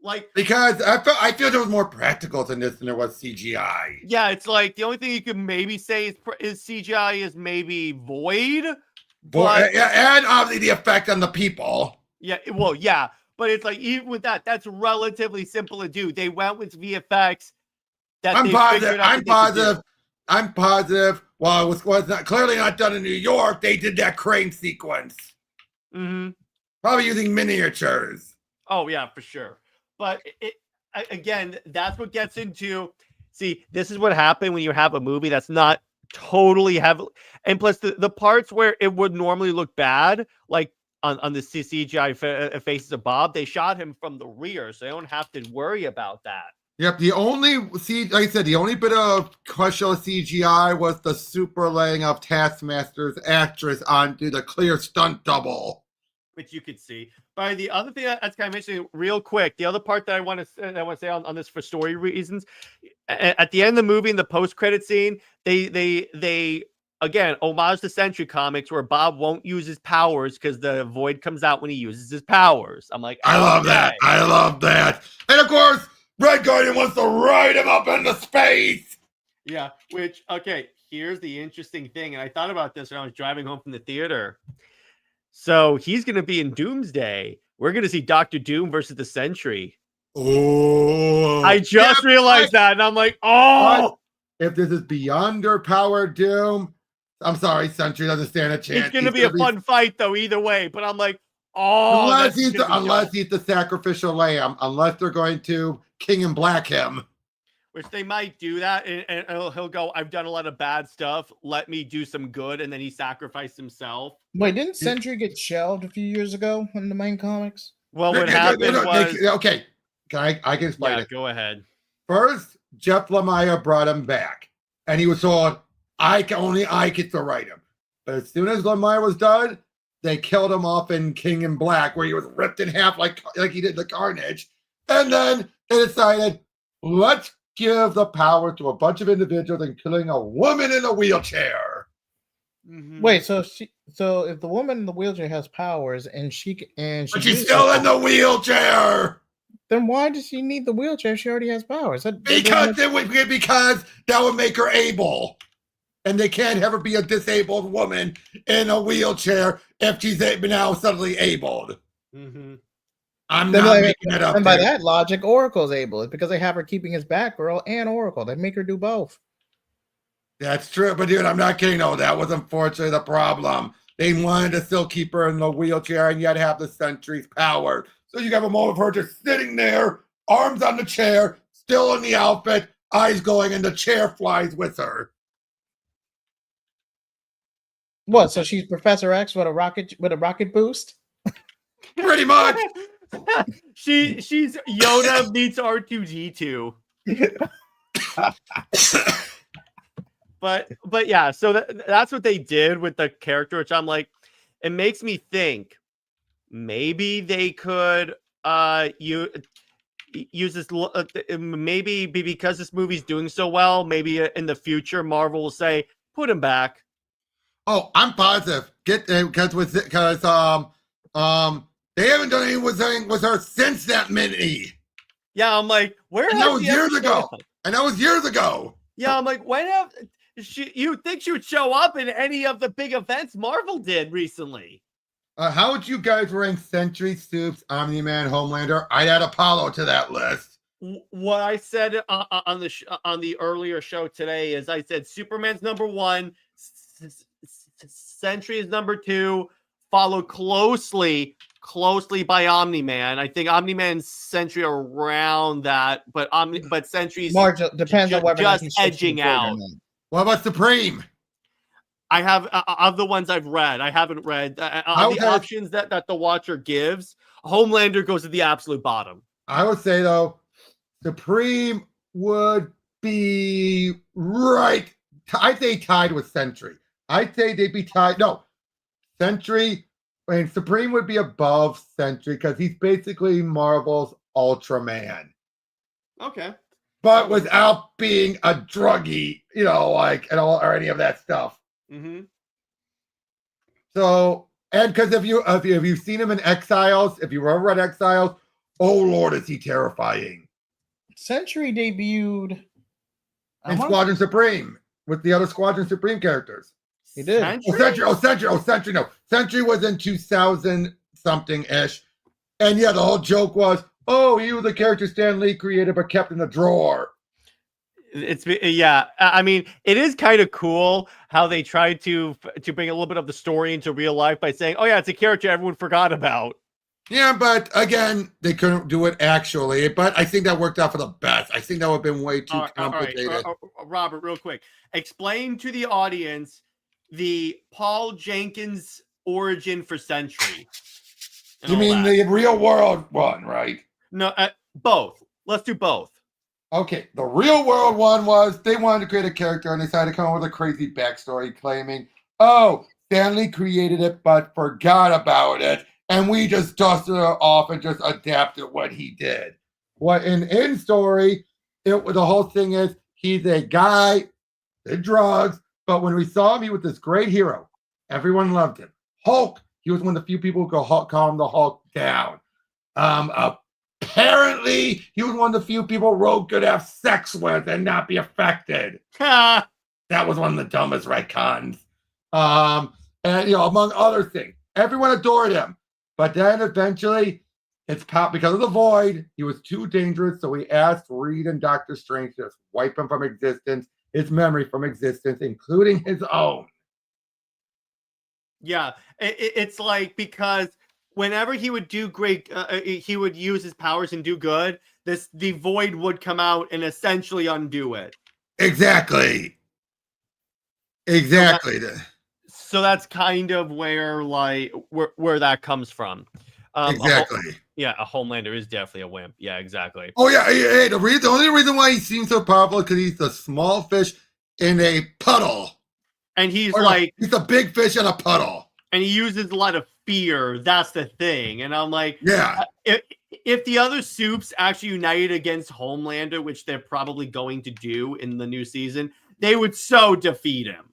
Like, because I feel there was more practical than this than there was CGI. yeah, it's like the only thing you could maybe say is CGI is maybe Void, but And obviously the effect on the people. yeah, well, yeah, but it's like even with that, that's relatively simple to do. They went with VFX that I'm they positive. figured out I'm that they could do. positive. I'm positive. While it was not clearly not done in New York, they did that crane sequence. Mm-hmm. Probably using miniatures. Oh yeah, for sure. But again, that's what gets into. See, this is what happened when you have a movie that's not totally heavily, and plus the parts where it would normally look bad, like on the CGI faces of Bob, they shot him from the rear, so they don't have to worry about that. Yep, like I said, the only bit of questionable CGI was the super laying of Taskmaster's actress onto the clear stunt double. Which you could see. But the other thing that's kind of interesting, real quick, the other part that I want to say on this for story reasons, at the end of the movie, in the post-credit scene, they again homage to Century Comics, where Bob won't use his powers because the Void comes out when he uses his powers. I'm like, I love that. I love that. And of course, Red Guardian wants to ride him up into space. Yeah, which, okay, here's the interesting thing. And I thought about this when I was driving home from the theater. So he's going to be in Doomsday. We're going to see Doctor Doom versus the Sentry. Oh. I just realized that. And I'm like, oh. If this is beyond her power, Doom, I'm sorry, Sentry doesn't stand a chance. It's going to be a fun fight, though, either way. But I'm like, oh. Unless he's the sacrificial lamb. Unless they're going to King in Black him. Which they might do that, and he'll go, I've done a lot of bad stuff. Let me do some good, and then he sacrificed himself. Wait, didn't Sentry get shelved a few years ago in the main comics? Well, what happened was... Okay, I can explain it. Go ahead. First, Jeff Lemire brought him back, and he was told, I get to write him. But as soon as Lemire was done, they killed him off in King in Black, where he was ripped in half like he did the Carnage. And then they decided, let's give the power to a bunch of individuals, including a woman in a wheelchair. Mm-hmm. Wait, so if the woman in the wheelchair has powers but she's still in the wheelchair, then why does she need the wheelchair if she already has powers? Because that would make her able, and they can't ever be a disabled woman in a wheelchair if she's now suddenly abled. Mm-hmm. I'm not making it up. And by that logic, Oracle's able. It's because they have her keeping his Batgirl and Oracle. They make her do both. That's true, but dude, I'm not kidding. No, that was unfortunately the problem. They wanted to still keep her in the wheelchair and yet have the Sentry's power. So you have a moment of her just sitting there, arms on the chair, still in the outfit, eyes going, and the chair flies with her. What? So she's Professor X with a rocket boost? Pretty much. She's Yoda meets R2D2. but yeah, so that's what they did with the character, which I'm like, it makes me think maybe they could use this maybe because this movie's doing so well, maybe in the future Marvel will say put him back. Oh, I'm positive. Because they haven't done anything with her since that mini. Yeah, I'm like, where? And that was years ago. Yeah, I'm like, when have you think she would show up in any of the big events Marvel did recently? How would you guys rank Sentry, Supes, Omni-Man, Homelander? I'd add Apollo to that list. What I said on the earlier show today is I said Superman's number 1, Sentry is number 2, followed closely by Omni-Man. I think Omni-Man and Sentry are around that, but Sentry's depends on whether just edging out. What about Supreme? I have of the ones I've read. I haven't read options that the Watcher gives. Homelander goes to the absolute bottom. I would say though, Supreme would be right. I'd say tied with Sentry. I'd say they'd be tied. No, Sentry. I mean, Supreme would be above Sentry because he's basically Marvel's Ultraman. Okay. But without being a druggie, or any of that stuff. Mm-hmm. So, and because if you've seen him in Exiles, if you ever read Exiles, oh Lord, is he terrifying. Sentry debuted In Squadron Supreme with the other Squadron Supreme characters. He did. Sentry. No, Sentry was in 2000 something ish, and yeah, the whole joke was, oh, he was a character Stan Lee created but kept in the drawer. Yeah. I mean, it is kind of cool how they tried to bring a little bit of the story into real life by saying, "Oh yeah, it's a character everyone forgot about." Yeah, but again, they couldn't do it actually. But I think that worked out for the best. I think that would have been way too complicated. All right. Robert, real quick, explain to the audience the Paul Jenkins origin for Sentry. You mean the real world one, right? No, both. Let's do both. Okay, the real world one was they wanted to create a character and they decided to come up with a crazy backstory claiming, oh, Stanley created it but forgot about it, and we just dusted it off and just adapted what he did. What in story, the whole thing is he's a guy, did drugs, but when we saw him, he was this great hero. Everyone loved him. Hulk, he was one of the few people who could calm the Hulk down. Apparently, he was one of the few people Rogue could have sex with and not be affected. That was one of the dumbest retcons. And among other things, everyone adored him. But then eventually, it's because of the Void, he was too dangerous. So he asked Reed and Doctor Strange to just wipe him from existence, his memory from existence, including his own. Yeah, it's like because whenever he would do great, he would use his powers and do good. The Void would come out and essentially undo it. Exactly. So that's kind of where where that comes from. Exactly. A Homelander is definitely a wimp. Yeah, exactly. Oh yeah. Hey, the only reason why he seems so powerful is because he's a small fish in a puddle. And he's he's a big fish in a puddle. And he uses a lot of fear. That's the thing. And I'm like, yeah. If the other soups actually united against Homelander, which they're probably going to do in the new season, they would so defeat him.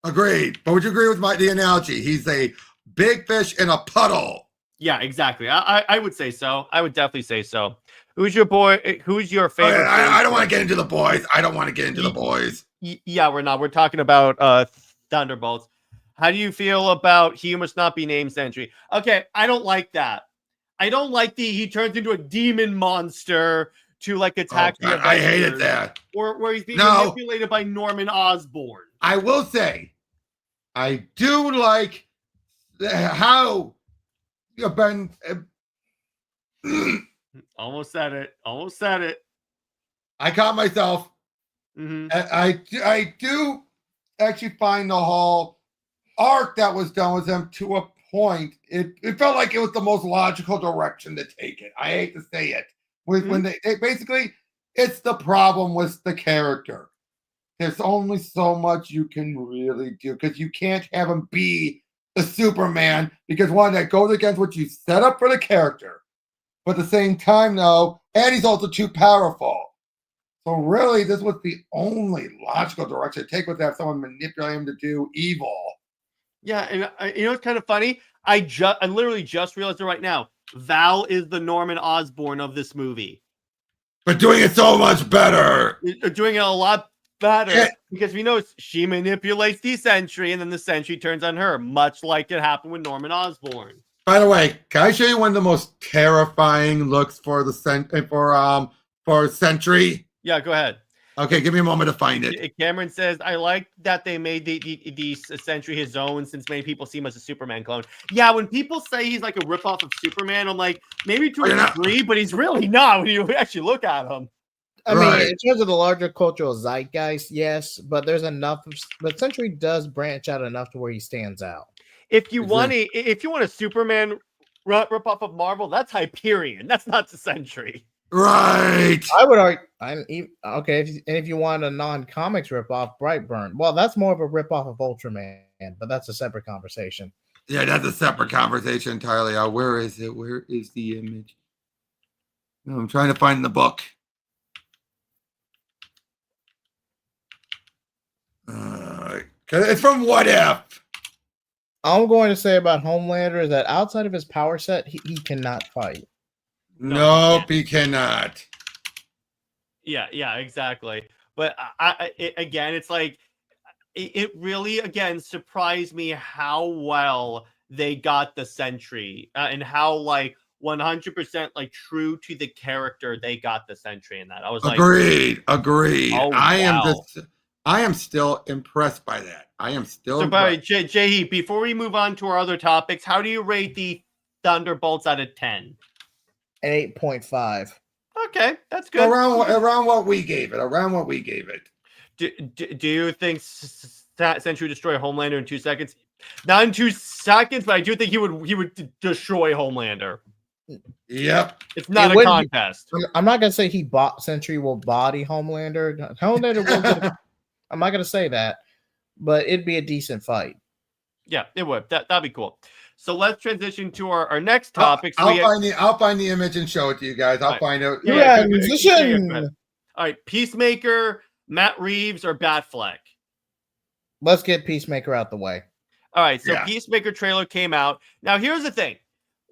Agreed. But would you agree with the analogy? He's a big fish in a puddle. Yeah, exactly. I would say so. I would definitely say so. Who's your boy? Who's your favorite? I don't want to get into the boys. Yeah, we're not. We're talking about Thunderbolts. How do you feel about he must not be named Sentry? Okay, I don't like that. I don't like he turns into a demon monster to attack the Avengers. I hated that. Or where he's being manipulated by Norman Osborn. I will say, I do like how you've been. Almost said it. I caught myself. Mm-hmm. I do actually find the whole arc that was done with him to a point. It felt like it was the most logical direction to take it. I hate to say it. When they basically, it's the problem with the character. There's only so much you can really do because you can't have him be the Superman because one, that goes against what you set up for the character. But at the same time, though, and he's also too powerful. So really, this was the only logical direction to take was to have someone manipulate him to do evil. Yeah, and it's kind of funny. I literally just realized it right now. Val is the Norman Osborn of this movie. But doing it so much better. Doing it a lot better because we know she manipulates the Sentry and then the Sentry turns on her, much like it happened with Norman Osborn. By the way, can I show you one of the most terrifying looks for Sentry? Yeah, go ahead. Okay, give me a moment to find it. Cameron says, I like that they made the Sentry his own since many people see him as a Superman clone. Yeah, when people say he's like a ripoff of Superman, I'm like, maybe to a degree, but he's really not when you actually look at him. I mean, in terms of the larger cultural zeitgeist, yes, but there's enough. But Sentry does branch out enough to where he stands out. If you want a Superman ripoff of Marvel, that's Hyperion. That's not the Sentry. Right. I would argue. If you want a non-comics ripoff, Brightburn. Well, that's more of a ripoff of Ultraman, but that's a separate conversation. Yeah, that's a separate conversation entirely. Where is it? Where is the image? No, I'm trying to find the book. It's from What If. All I'm going to say about Homelander is that outside of his power set, he cannot fight. Nope, he cannot. Yeah, exactly. But again, it's like it really again surprised me how well they got the Sentry and how like 100% like true to the character they got the Sentry in that. I was like, Agreed. oh wow. I am still impressed by that. I am still So, by impressed. JJheat, before we move on to our other topics, how do you rate the Thunderbolts out of 10? An 8.5. Okay, that's good. Around what we gave it. Do you think Sentry destroy Homelander in 2 seconds? Not in 2 seconds, but I do think he would destroy Homelander. Yep. It's not a contest. I'm not gonna say Sentry will body Homelander. Homelander will get. I'm not gonna say that, but it'd be a decent fight. Yeah, it would. That'd be cool. So let's transition to our next topics. I'll find the image and show it to you guys. I'll find it. Musician. All right, Peacemaker, Matt Reeves, or Batfleck? Let's get Peacemaker out the way. All right, so Peacemaker trailer came out. Now, here's the thing.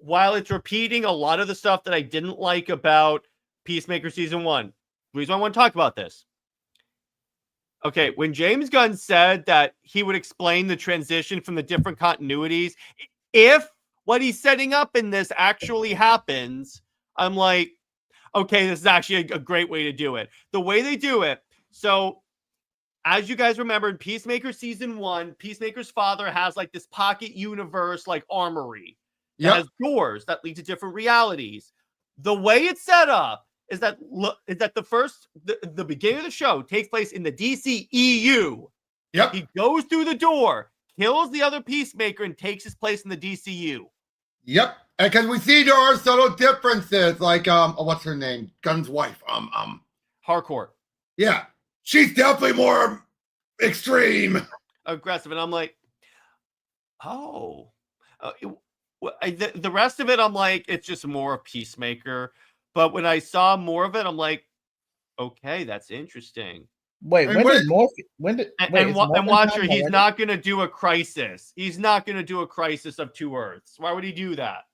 While it's repeating a lot of the stuff that I didn't like about Peacemaker Season 1, the reason I want to talk about this. Okay, when James Gunn said that he would explain the transition from the different continuities, if what he's setting up in this actually happens, I'm like, okay, this is actually a great way to do it. The way they do it, so as you guys remember in Peacemaker Season 1, Peacemaker's father has like this pocket universe, like armory that has doors that lead to different realities. The way it's set up is that the beginning of the show takes place in the DCEU. Yep. He goes through the door, kills the other Peacemaker, and takes his place in the DCU. Yep. And because we see there are subtle differences, like what's her name? Gunn's wife. Harcourt. Yeah. She's definitely more extreme. Aggressive. And I'm like, oh. The rest of it, I'm like, it's just more Peacemaker. But when I saw more of it, I'm like, okay, that's interesting. Wait, when did Watcher, he's not going to do a crisis. He's not going to do a crisis of 2 Earths. Why would he do that?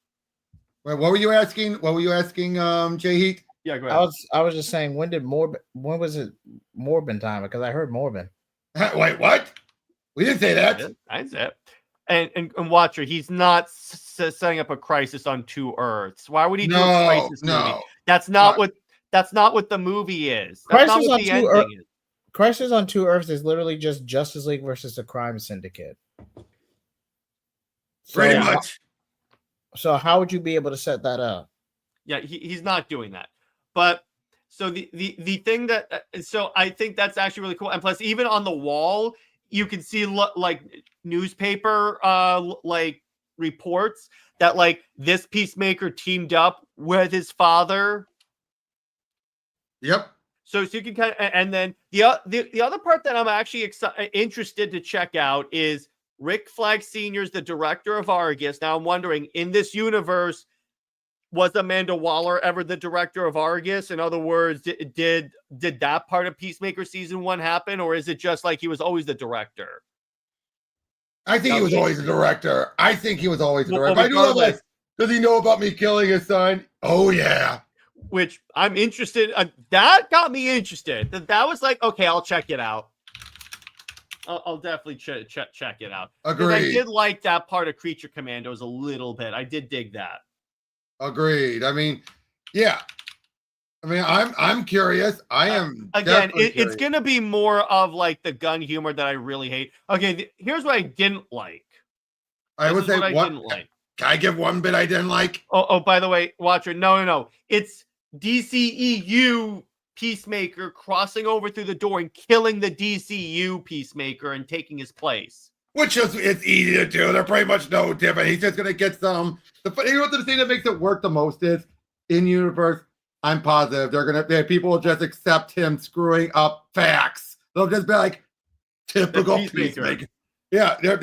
Wait, what were you asking? JJheat? Yeah, go ahead. I was just saying, when was it Morbin time? Because I heard Morbin. Wait, what? We didn't say that. I didn't say it. And Watcher, he's not setting up a crisis on 2 Earths. Why would he do a crisis movie? That's not what the movie is. That's not what the ending is. Crisis on 2 Earths is literally just Justice League versus the Crime Syndicate. Pretty much. So how would you be able to set that up? Yeah, he's not doing that. But so the thing that so I think that's actually really cool. And plus, even on the wall, you can see like newspaper like reports that like this Peacemaker teamed up with his father. Yep. So you can kind of, and then the other part that I'm actually interested to check out is Rick Flag Sr. is the director of Argus. Now I'm wondering, in this universe, was Amanda Waller ever the director of Argus? In other words, did that part of Peacemaker Season 1 happen, or is it just like he was always the director? I think he was always the director. I do like, does he know about me killing his son? Oh, yeah. Which I'm interested. That got me interested. That was like, okay, I'll check it out. I'll definitely check it out. Agreed. I did like that part of Creature Commandos a little bit. I did dig that. Agreed. I mean, yeah. I mean, I'm curious. I am again. It's gonna be more of like the gun humor that I really hate. Okay, here's what I didn't like. I would say what I didn't like. Can I give one bit I didn't like? Oh, by the way, Watcher, no. It's DCEU Peacemaker crossing over through the door and killing the DCU Peacemaker and taking his place. Which is, it's easy to do. They're pretty much no different. He's just going to get some. You know what the thing that makes it work the most is, in universe, I'm positive people will just accept him screwing up facts. They'll just be like, typical Peacemaker. Yeah, they're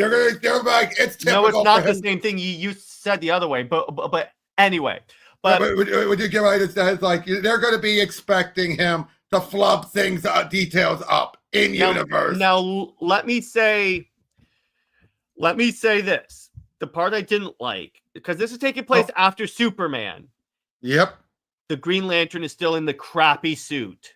like, it's typical. No, it's not the same thing. You said the other way, but anyway. But would you give it a like they're going to be expecting him to flub things, details up in universe. Now let me say this: the part I didn't like, because this is taking place after Superman. Yep. the Green Lantern is still in the crappy suit.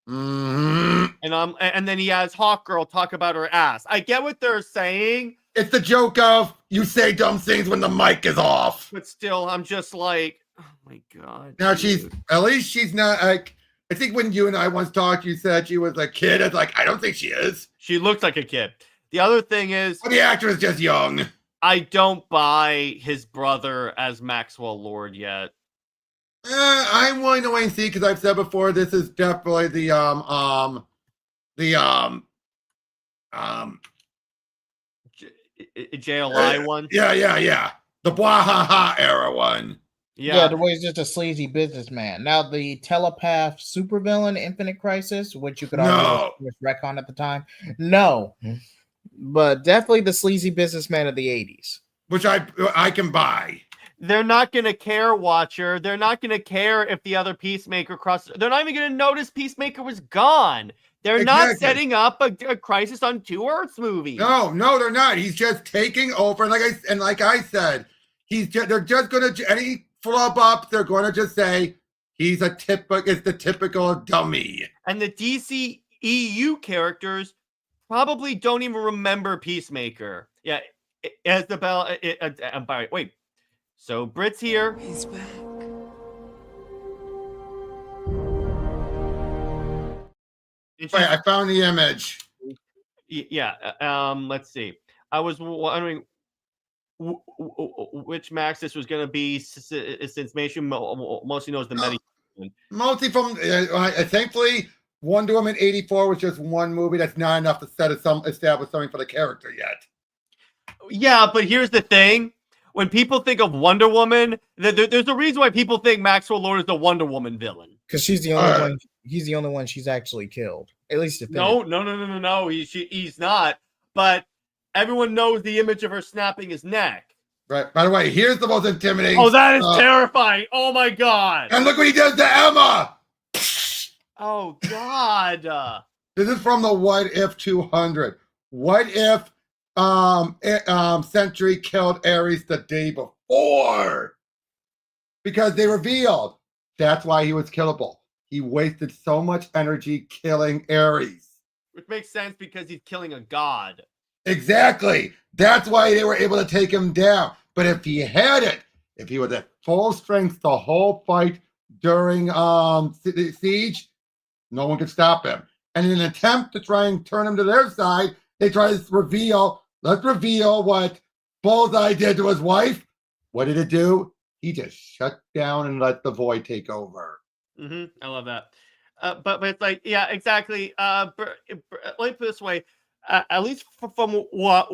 Mhm. And then he has Hawkgirl talk about her ass. I get what they're saying, It's the joke of you say dumb things when the mic is off. but still, I'm just like, oh my god. Now dude. at least she's not like. I think when you and I once talked, you said she was a kid. It's like, I don't think she is. She looks like a kid. The other thing is, But the actor is just young. I don't buy his brother as Maxwell Lord yet. I'm willing to wait and see because I've said before this is definitely the JLI one. Yeah. The blah ha ha era one. Yeah, the way he's just a sleazy businessman. Now the telepath supervillain, Infinite Crisis, which you could argue was retcon at the time. No, but definitely the sleazy businessman of the 80s. Which I can buy. They're not going to care, Watcher. They're not going to care if the other Peacemaker crosses. They're not even going to notice Peacemaker was gone. They're not setting up a Crisis on Two Earths movie. No, they're not. He's just taking over. And like I said, they're just going to any flub up. They're going to just say he's the typical dummy. And the DC EU characters probably don't even remember Peacemaker. Yeah, as the bell. Wait. So Brit's here. He's back. Wait, I found the image. Yeah. Let's see. I was wondering which Max this was going to be, since Mason mostly knows the many. Mostly from thankfully, Wonder Woman 84 was just one movie. That's not enough to establish something for the character yet. Yeah, but here's the thing. When people think of Wonder Woman, there's a reason why people think Maxwell Lord is the Wonder Woman villain. Because she's the only one. He's the only one she's actually killed. At least No. He's not. But everyone knows the image of her snapping his neck. Right. By the way, here's the most intimidating. Oh, that is terrifying. Oh my god. And look what he does to Emma. Oh god. This is from the What If 200. What if Sentry killed Ares the day before? Because they revealed that's why he was killable. He wasted so much energy killing Ares. Which makes sense because he's killing a god. Exactly. That's why they were able to take him down. But if he was at full strength the whole fight during the siege, no one could stop him. And in an attempt to try and turn him to their side, they try to let's reveal what Bullseye did to his wife. What did it do? He just shut down and let the Void take over. I love that. But it's like, yeah, exactly. Let me put it this way. At least from what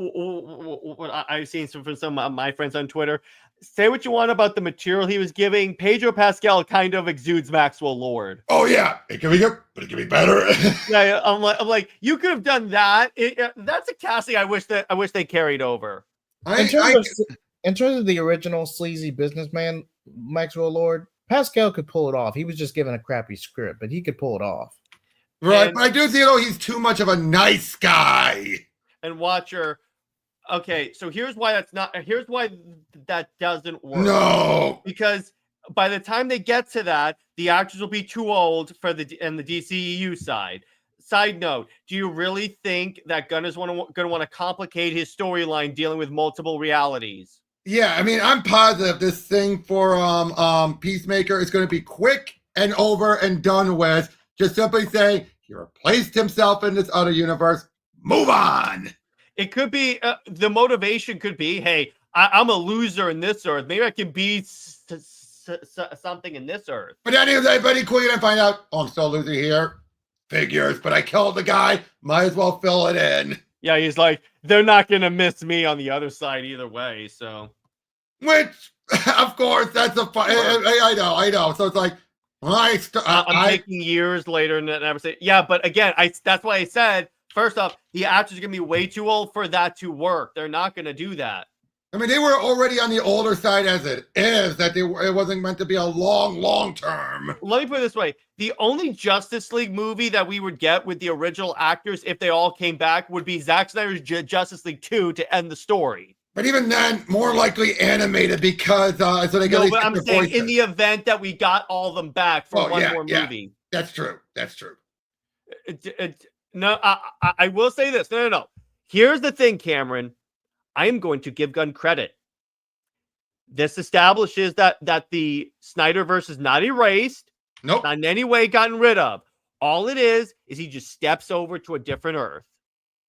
I've seen from some of my friends on Twitter, say what you want about the material he was giving. Pedro Pascal kind of exudes Maxwell Lord. Oh yeah, it can be good, but it can be better. Yeah, I'm like, you could have done that. That's a casting I wish they carried over. In terms of the original sleazy businessman Maxwell Lord, Pascal could pull it off. He was just given a crappy script, but he could pull it off. Right, but I do see he's too much of a nice guy. And Watcher, okay, so here's why that doesn't work. No, because by the time they get to that, the actors will be too old for the DCEU side. Side note: do you really think that Gunn is going to want to complicate his storyline dealing with multiple realities? Yeah, I mean, I'm positive this thing for Peacemaker is going to be quick and over and done with. Just simply say he replaced himself in this other universe. Move on. It could be the motivation could be, hey, I'm a loser in this Earth. Maybe I can be something in this Earth. But anybody quick and find out, oh, I'm still a loser here. Figures, but I killed the guy. Might as well fill it in. Yeah, he's like, they're not gonna miss me on the other side either way. So, which, of course, that's I know. So it's like, I'm taking years later and never say, yeah. But again, that's why I said first off, the actors are gonna be way too old for that to work. They're not gonna do that. I mean, they were already on the older side as it is. It wasn't meant to be a long term. Let me put it this way: the only Justice League movie that we would get with the original actors, if they all came back, would be Zack Snyder's Justice League 2 to end the story. But even then, more likely animated because so they No, get but I'm their saying voices. in the event that we got all of them back for one more movie. That's true. That's true. No, I will say this. No. Here's the thing, Cameron. I am going to give Gunn credit. This establishes that the Snyderverse is not erased. Nope. Not in any way gotten rid of. All it is he just steps over to a different Earth.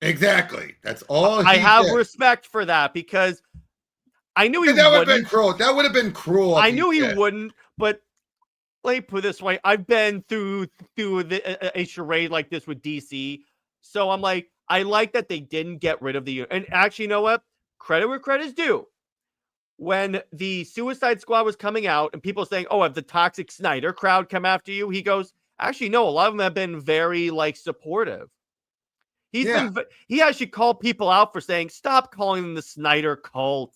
Exactly. That's all. I have respect for that because I knew he that would wouldn't. have been cruel. That would have been cruel. I knew he wouldn't, but let me put it this way: I've been through a charade like this with DC, so I'm like, I like that they didn't get rid of the. And actually, you know what? Credit where credit's due. When the Suicide Squad was coming out, and people saying, "Oh, have the Toxic Snyder crowd come after you?" He goes, "Actually, no. A lot of them have been very supportive." He actually called people out for saying, "Stop calling them the Snyder cult."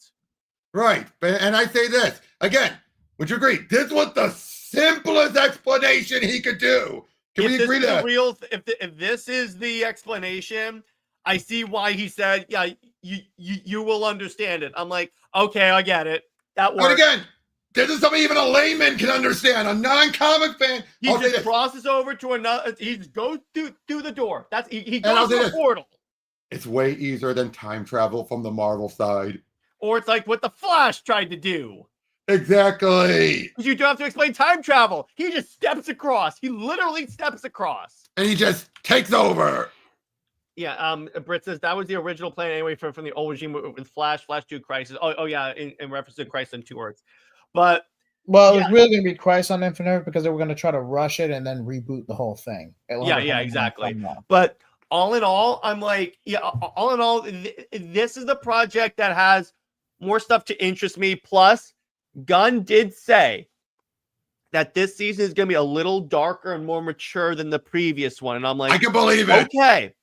Right, and I say this again. Would you agree? This was the simplest explanation he could do. Can we agree to that? If this is the explanation, I see why he said, "Yeah, you will understand it." I'm like, okay, I get it. That works. But again, this is something even a layman can understand. A non-comic fan. He just crosses over to another. He just goes through the door. That's he goes through a portal. It's way easier than time travel from the Marvel side. Or it's like what the Flash tried to do. Exactly. You don't have to explain time travel. He just steps across. He literally steps across. And he just takes over. Yeah, Britt says that was the original plan anyway from the old regime with Flash 2 Crisis. Oh yeah, in reference to Crisis on 2 Earths. But it was really going to be Crisis on Infinite Earth because they were going to try to rush it and then reboot the whole thing. Yeah, exactly. But all in all, I'm like, all in all, this is the project that has more stuff to interest me. Plus, Gunn did say that this season is going to be a little darker and more mature than the previous one. And I'm like, I can believe it. Okay,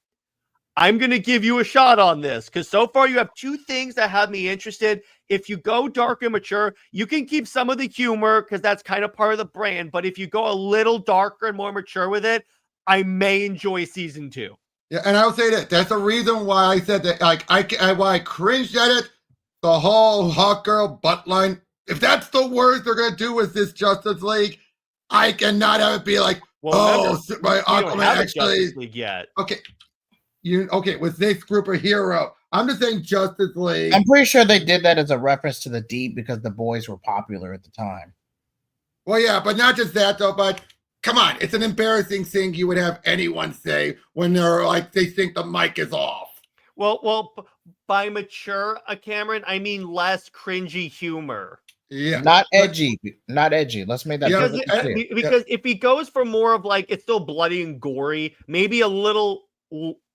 I'm going to give you a shot on this because so far you have 2 things that have me interested. If you go dark and mature, you can keep some of the humor because that's kind of part of the brand. But if you go a little darker and more mature with it, I may enjoy season 2. Yeah, and I'll say that that's the reason why I said that. Like, why I cringed at it. The whole Hawk Girl butt line. If that's the worst they're gonna do with this Justice League, I cannot have it be like, my Aquaman actually. League yet. Okay, with this group of hero. I'm just saying Justice League. I'm pretty sure they did that as a reference to the Deep because the boys were popular at the time. Well, yeah, but not just that though. But come on, it's an embarrassing thing you would have anyone say when they're like they think the mic is off. Well, by mature, Cameron, I mean less cringy humor. Yeah, not edgy. Let's make that because if he goes for more of like it's still bloody and gory, maybe a little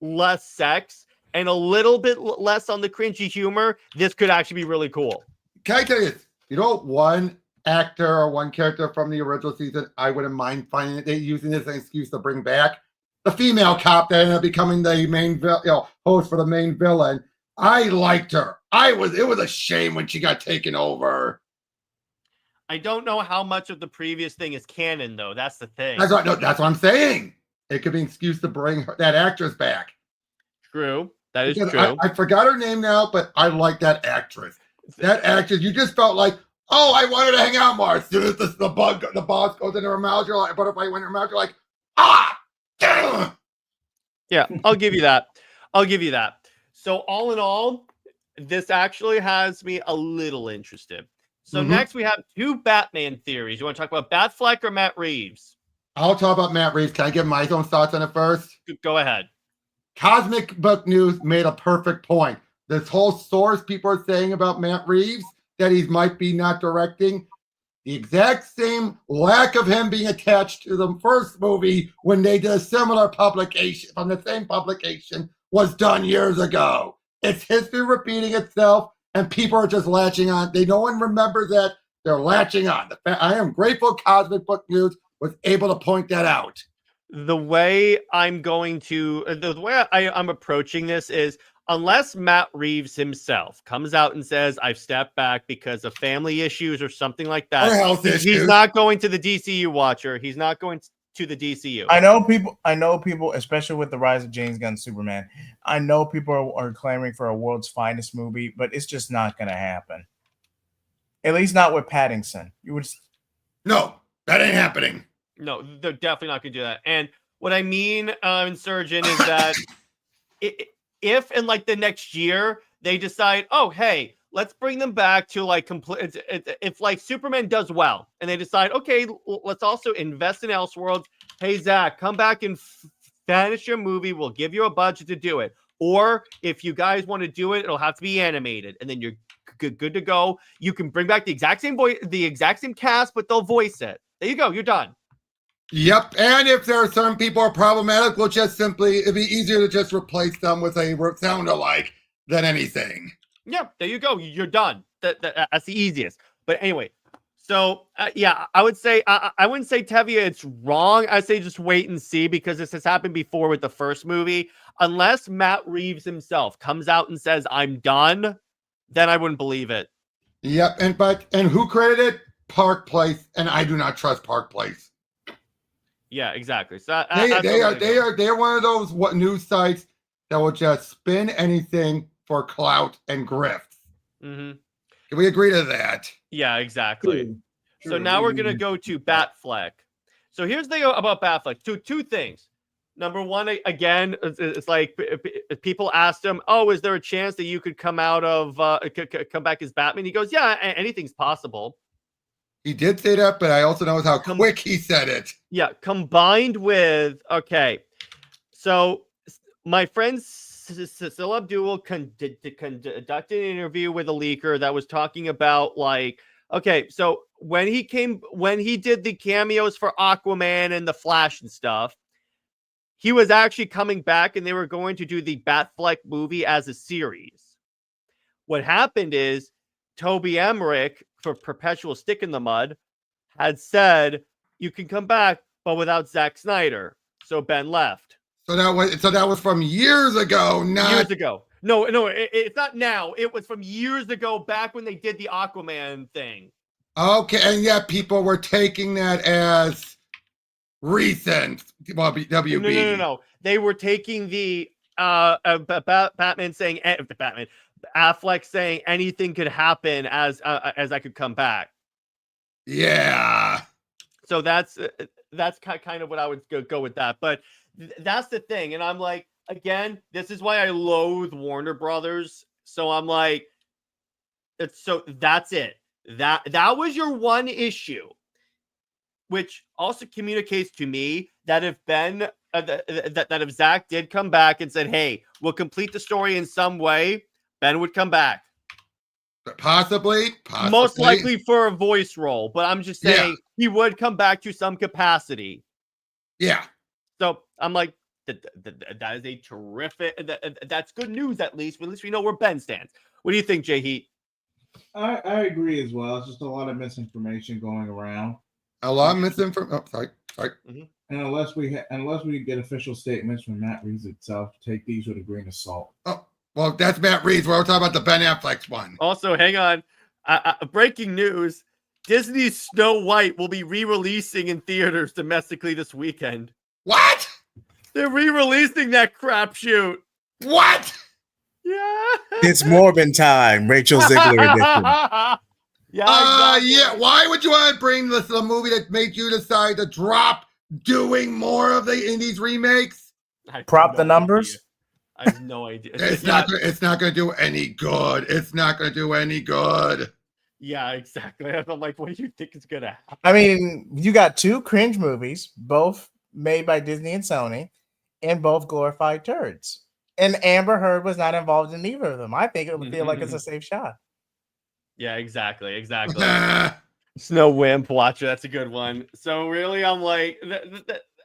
less sex and a little bit less on the cringy humor, this could actually be really cool. Can I tell you this? You know, one actor or one character from the original season, I wouldn't mind finding they using this as an excuse to bring back the female cop that ended up becoming the main host for the main villain. I liked her. It was a shame when she got taken over. I don't know how much of the previous thing is canon, though. That's the thing. That's what I'm saying. It could be an excuse to bring that actress back. True. That is because true. I forgot her name now, but I like that actress. That actress, you just felt like, oh, I wanted to hang out more. As soon as the boss goes into her mouth, you're like, butterfly went in her mouth, you're like, ah! Yeah, I'll give you that. So all in all, this actually has me a little interested. So next we have 2 Batman theories. You want to talk about Batfleck or Matt Reeves? I'll talk about Matt Reeves. Can I give my own thoughts on it first? Go ahead. Cosmic Book News made a perfect point. This whole source people are saying about Matt Reeves, that he might be not directing, the exact same lack of him being attached to the first movie when they did a similar publication from the same publication was done years ago. It's history repeating itself, and people are just latching on. No one remembers that. They're latching on. I am grateful Cosmic Book News was able to point that out. The way I'm approaching this is unless Matt Reeves himself comes out and says, I've stepped back because of family issues or something like that. Or health issues. He's not going to the DCU Watcher. He's not going to the DCU. I know people, especially with the rise of James Gunn's Superman. I know people are clamoring for a world's finest movie, but it's just not going to happen. At least not with Pattinson. No, that ain't happening. No, they're definitely not going to do that. And what I mean, Insurgent, is that if in like the next year they decide, oh, hey, let's bring them back to like complete. If like Superman does well, and they decide, okay, let's also invest in Elseworlds. Hey, Zach, come back and finish your movie. We'll give you a budget to do it. Or if you guys want to do it, it'll have to be animated, and then you're good to go. You can bring back the exact same voice, the exact same cast, but they'll voice it. There you go. You're done. Yep. And if there are some people are problematic, we'll just simply, it'd be easier to just replace them with a sound alike than anything. Yeah, there you go. You're done. That's the easiest. But anyway, so yeah, I would say I wouldn't say Tevye it's wrong. I'd say just wait and see, because this has happened before with the first movie. Unless Matt Reeves himself comes out and says I'm done, then I wouldn't believe it. Yep. And who created it? Park Place, and I do not trust Park Place. Yeah, exactly. So they are one of those news sites that will just spin anything for clout and grift. Mm-hmm. Can we agree to that? Yeah, exactly. So now we're gonna go to Batfleck. So here's the thing about Batfleck. Two things. Number one, again, it's like people asked him, "Oh, is there a chance that you could come out of come back as Batman?" He goes, "Yeah, anything's possible." He did say that, but I also know how quick he said it. Yeah, combined with, okay, so my friend Cecil Abdul conducted an interview with a leaker that was talking about, like, okay, so when he did the cameos for Aquaman and the Flash and stuff, he was actually coming back, and they were going to do the Batfleck movie as a series. What happened is Toby Emmerich, for Perpetual Stick in the Mud, had said you can come back, but without Zack Snyder. So Ben left. So that was from years ago, not years ago. No, it's not now. It was from years ago, back when they did the Aquaman thing. Okay, and yet people were taking that as recent. Well, WB. No. They were taking the Batman saying Affleck saying anything could happen as I could come back. Yeah. So that's kind of what I would go with that. But that's the thing. And I'm like, again, this is why I loathe Warner Brothers. So I'm like, that's it. That was your one issue, which also communicates to me that if Ben that if Zach did come back and said, hey, we'll complete the story in some way, Ben would come back. Possibly. Most likely for a voice role, but I'm just saying he would come back to some capacity. Yeah. So I'm like, that is a terrific, that's good news at least. At least we know where Ben stands. What do you think, JJheat? I agree as well. It's just a lot of misinformation going around. A lot of misinformation. Oh, sorry. Mm-hmm. And unless we get official statements from Matt Reeves itself, take these with a grain of salt. Oh, well, that's Matt Reeves. We're talking about the Ben Affleck one. Also, hang on. Breaking news: Disney's Snow White will be re-releasing in theaters domestically this weekend. What? They're re-releasing that crapshoot. What? Yeah. It's Morbin time. Rachel Ziegler edition. Yeah. Exactly. Yeah. Why would you want to bring the movie that made you decide to drop doing more of the Indies remakes? Prop the numbers. I have no idea. It's not going to do any good. It's not going to do any good. Yeah, exactly. I'm like, what do you think is going to happen? I mean, you got two cringe movies, both made by Disney and Sony, and both glorified turds. And Amber Heard was not involved in either of them. I think it would feel like it's a safe shot. Yeah, exactly. Snow Wimp, watcher. That's a good one. So really, I'm like,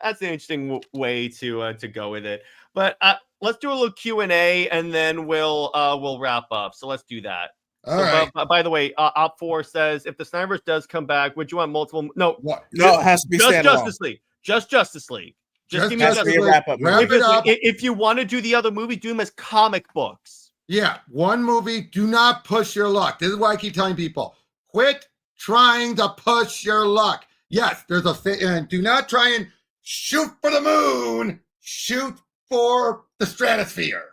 that's an interesting way to go with it. But let's do a little Q&A, and then we'll wrap up. So let's do that. All right. By the way, Op4 says, if the Snyderverse does come back, would you want multiple? No, what? No, it has to be just standalone. Justice League. Just Justice League. Just give me has to be a wrap-up. If you want to do the other movie, do them as comic books. Yeah, one movie. Do not push your luck. This is why I keep telling people: quit trying to push your luck. Yes, there's a and do not try and shoot for the moon, shoot for the stratosphere.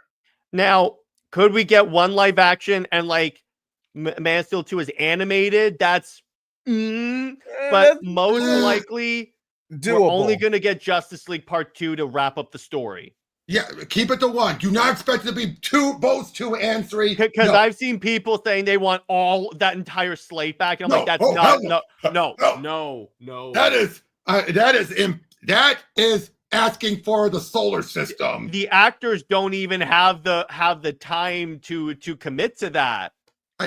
Now, could we get one live action and like Man of Steel 2 is animated? That's but most likely we're only going to get Justice League Part 2 to wrap up the story. Yeah, keep it to one. Do not expect it to be both 2 and 3. Because I've seen people saying they want all that entire slate back, and I'm like, that's no. That is asking for the solar system. The actors don't even have the time to commit to that.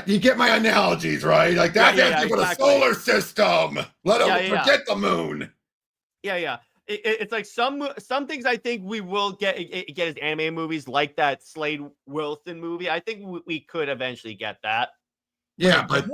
You get my analogies, right? Like that's asking for the solar system. Let them forget the moon. Yeah. It's like some things I think we will get as anime movies, like that Slade Wilson movie. I think we could eventually get that. Yeah, but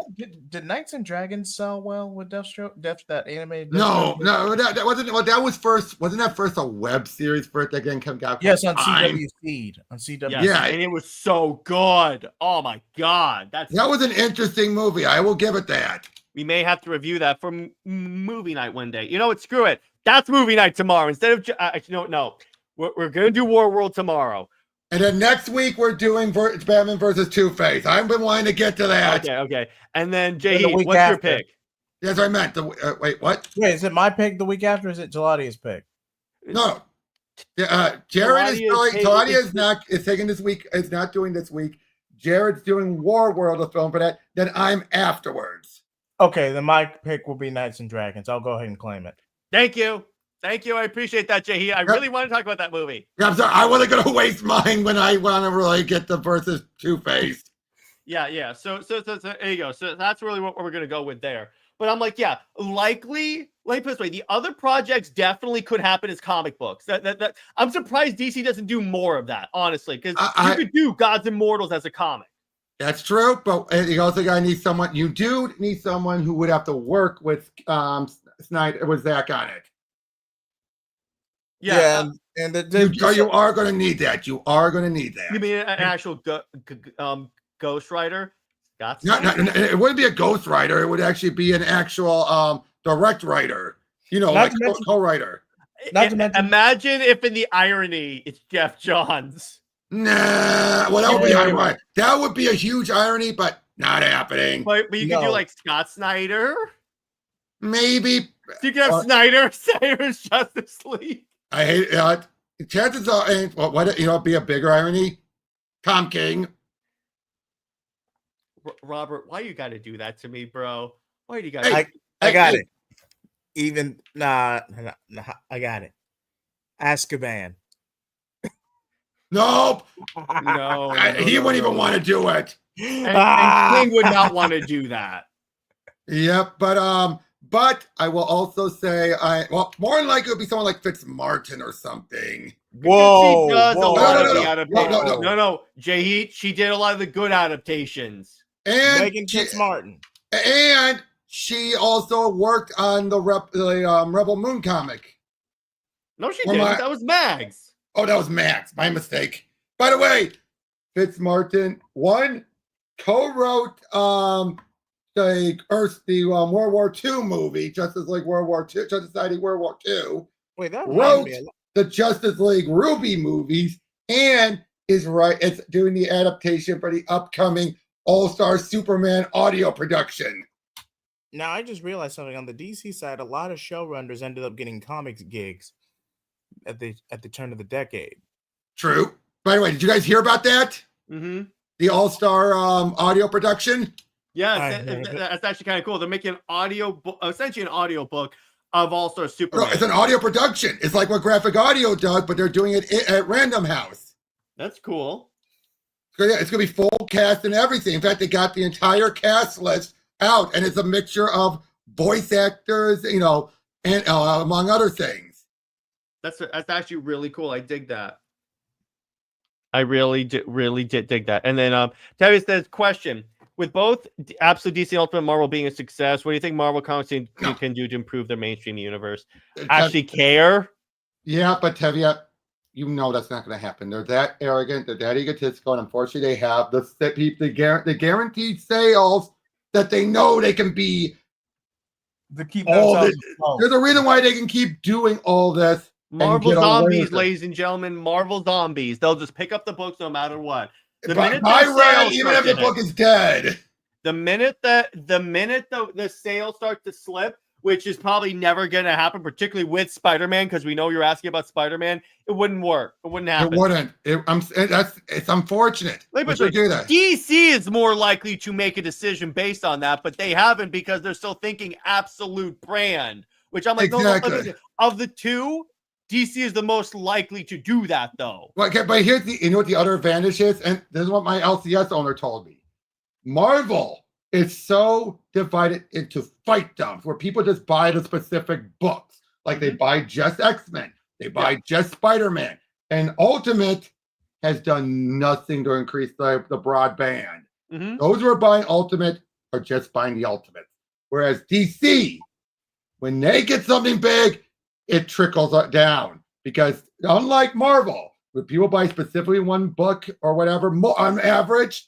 did Knights and Dragons sell well with Deathstroke? That anime? No, that wasn't. Well, that was first. Wasn't that first a web series first? That then came out. Yes, on CW Seed. On CW. Yeah, and it was so good. Oh my god, that was an interesting movie. I will give it that. We may have to review that for movie night one day. You know what? Screw it. That's movie night tomorrow. Instead of no, we're gonna do War World tomorrow. And then next week we're doing Batman versus Two-Face. I've been wanting to get to that. Okay. And then JJheat, what's your pick? That's what I meant. Wait, what? Wait, is it my pick the week after? Or is it Teladia's pick? No. Jared Teladia is taking this week. Is not doing this week. Jared's doing War World, a film for that. Then I'm afterwards. Okay, then my pick will be Knights and Dragons. I'll go ahead and claim it. Thank you. I appreciate that, JJheat. I really want to talk about that movie. Yeah, I'm sorry. I wasn't going to waste mine when I want to really get the versus Two-Face. Yeah. So there you go. So that's really what we're going to go with there. But I'm like, yeah, likely. Let me put it this way: the other projects definitely could happen as comic books. That I'm surprised DC doesn't do more of that, honestly, because you could do Gods and Mortals as a comic. That's true, but you also got to need someone. You do need someone who would have to work with Snyder with Zach on it. Yeah, you are going to need that. You are going to need that. You mean an actual Ghost Rider? No, it wouldn't be a Ghost Rider. It would actually be an actual direct writer. You know, like co-writer. Imagine if in the irony it's Jeff Johns. Nah, well that would be ironic. That would be a huge irony, but not happening. But you could do like Scott Snyder. Maybe you could have Snyder's Justice League. I hate chances are, it'd be a bigger irony. Tom King. Robert, why you got to do that to me, bro? Why do you got? I got it. Even I got it. Azkaban. Nope. No, he wouldn't even want to do it. And King would not want to do that. Yep, but I will also say, more than likely it would be someone like Fitzmartin or something. Whoa! She does a lot of the adaptations. No. JJheat, she did a lot of the good adaptations. And Megan Fitzmartin. And she also worked on the Rebel Moon comic. No, she didn't. That was Mags. Oh, that was Mags. My mistake. By the way, Fitzmartin co-wrote the World War II movie, Justice League World War II, Justice Society World War II. Wait, that wrote the Justice League Ruby movies and it's doing the adaptation for the upcoming All-Star Superman audio production. Now I just realized something on the DC side. A lot of showrunners ended up getting comics gigs at the turn of the decade. True. By the way, did you guys hear about that? Mm-hmm. The All-Star audio production? Yeah, that's actually kind of cool. They're making essentially an audio book of All-Star Superman. No, it's an audio production. It's like what Graphic Audio does, but they're doing it at Random House. That's cool. So yeah, it's going to be full cast and everything. In fact, they got the entire cast list out, and it's a mixture of voice actors, and among other things. That's actually really cool. I dig that. I really did dig that. And then Tavi says, question. With both Absolute DC and Ultimate Marvel being a success, what do you think Marvel Comics can do to improve their mainstream universe? Actually care? Yeah, but Tevia, that's not going to happen. They're that arrogant. They're that egotistical. And unfortunately, they have the guaranteed sales that they know they can be to keep All themselves this, afloat. there's a reason why they can keep doing all this. Marvel get away Zombies, with it. ladies and gentlemen, Marvel Zombies. They'll just pick up the books no matter what. The Buy minute buy their Red, sales even start if the to book hit, is dead. the minute the sales start to slip, which is probably never going to happen, particularly with Spider-Man, because we know you're asking about Spider-Man, it wouldn't work. It wouldn't happen. It wouldn't. It's unfortunate. Like, But you do that. DC is more likely to make a decision based on that, but they haven't because they're still thinking absolute brand, which I'm like, Exactly. no, of the two, DC is the most likely to do that, though. Okay, but here's you know what the other advantage is, and this is what my LCS owner told me. Marvel is so divided into fightdoms where people just buy the specific books, like they buy just X-Men, they buy just Spider-Man, and Ultimate has done nothing to increase the broadband. Those who are buying Ultimate are just buying the Ultimate, whereas DC, when they get something big, it trickles down because unlike Marvel, when people buy specifically one book or whatever, on average,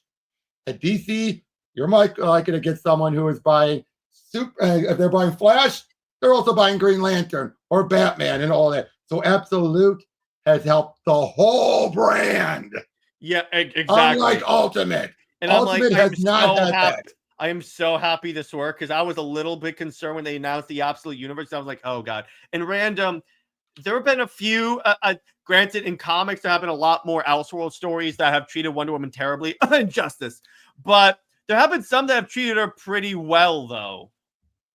at DC, you're likely to get someone who is buying if they're buying Flash, they're also buying Green Lantern or Batman and all that. So Absolute has helped the whole brand. Yeah, exactly. Unlike Ultimate. And Ultimate I'm like, has not had that. I am so happy this worked because I was a little bit concerned when they announced the Absolute Universe. I was like, oh God. And random, there have been a few, granted, in comics, there have been a lot more Elseworld stories that have treated Wonder Woman terribly. Injustice. But there have been some that have treated her pretty well, though.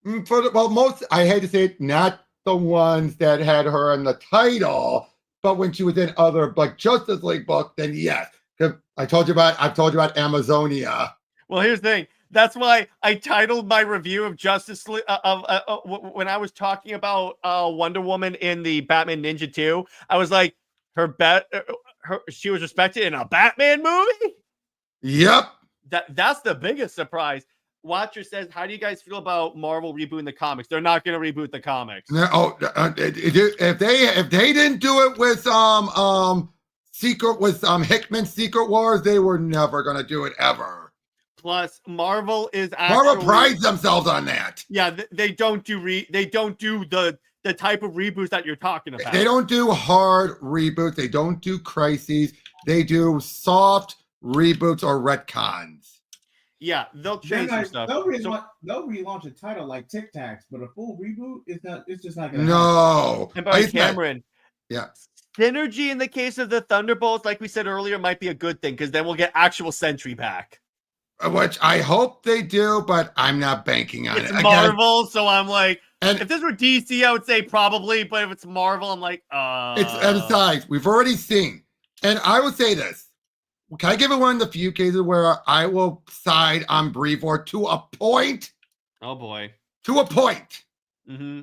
Most, I hate to say it, not the ones that had her in the title, but when she was in other, like Justice League book, then yes. I've told you about Amazonia. Well, here's the thing. That's why I titled my review of Justice League when I was talking about Wonder Woman in the Batman Ninja 2. I was like, she was respected in a Batman movie. Yep. That's the biggest surprise. Watcher says, "How do you guys feel about Marvel rebooting the comics? They're not going to reboot the comics. No, if they didn't do it with Hickman's Secret Wars, they were never going to do it ever. Plus, Marvel is actually Marvel prides themselves on that. Yeah, they don't do the type of reboots that you're talking about. They don't do hard reboots. They don't do crises. They do soft reboots or retcons. Yeah, they'll change some stuff. They'll relaunch a title like Tic Tacs, but a full reboot is not. It's just not going to happen. And by Cameron, yeah, synergy in the case of the Thunderbolts, like we said earlier, might be a good thing because then we'll get actual Sentry back. Which I hope they do, but I'm not banking on it. It's Marvel, so I'm like, if this were DC, I would say probably, but if it's Marvel, I'm like, It's besides, we've already seen, and I will say this. Can I give it one of the few cases where I will side on Brevoort to a point? Oh boy. To a point. Mm-hmm.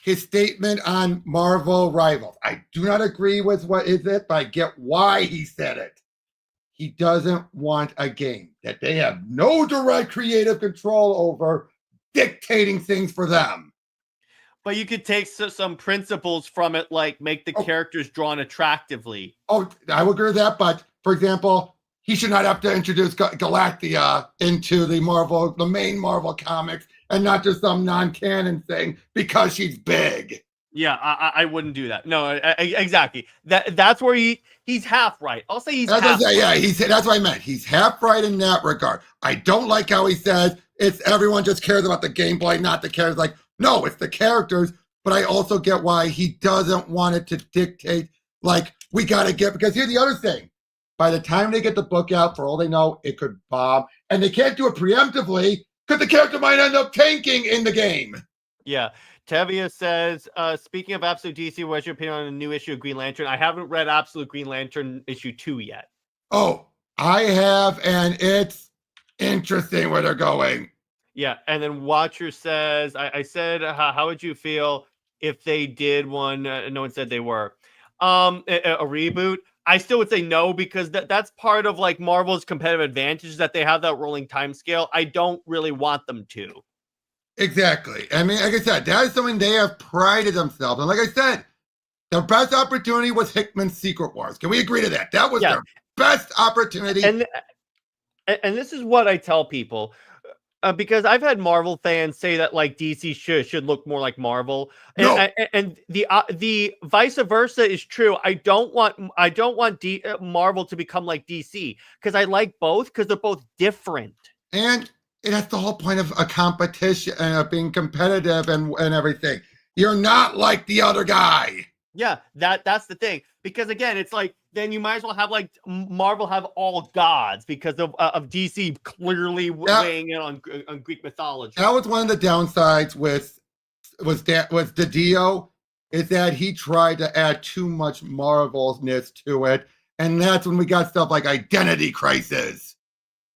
His statement on Marvel Rivals. I do not agree with what is it, but I get why he said it. He doesn't want a game that they have no direct creative control over, dictating things for them. But you could take some principles from it, like make the characters drawn attractively. Oh, I would agree with that, but for example, he should not have to introduce Galactica into the main Marvel comics and not just some non-canon thing because she's big. Yeah, I wouldn't do that. No, exactly. That's where he's half right. I'll say he's half right. Yeah, that's what I meant. He's half right in that regard. I don't like how he says it's everyone just cares about the gameplay, not the characters. Like, no, it's the characters. But I also get why he doesn't want it to dictate, like, we got to get, because here's the other thing. By the time they get the book out, for all they know, it could bomb. And they can't do it preemptively because the character might end up tanking in the game. Yeah. Tevia says, speaking of Absolute DC, what's your opinion on the new issue of Green Lantern? I haven't read Absolute Green Lantern issue 2 yet. Oh, I have, and it's interesting where they're going. Yeah, and then Watcher says, I said, how would you feel if they did one? No one said they were. A reboot. I still would say no, because that's part of like Marvel's competitive advantage, that they have that rolling time scale. I don't really want them to. Exactly. I mean, like I said, that is something they have prided themselves. And like I said, their best opportunity was Hickman's Secret Wars. Can we agree to that? That was their best opportunity. And this is what I tell people. Because I've had Marvel fans say that like DC should look more like Marvel, No. and the vice versa is true. I don't want Marvel to become like DC because I like both because they're both different. And that's the whole point of a competition and being competitive and everything. You're not like the other guy. Yeah, that's the thing. Because again, it's like then you might as well have like Marvel have all gods because of DC clearly weighing in on Greek mythology. That was one of the downsides with the Dio, is that he tried to add too much Marvelness to it, and that's when we got stuff like Identity Crisis.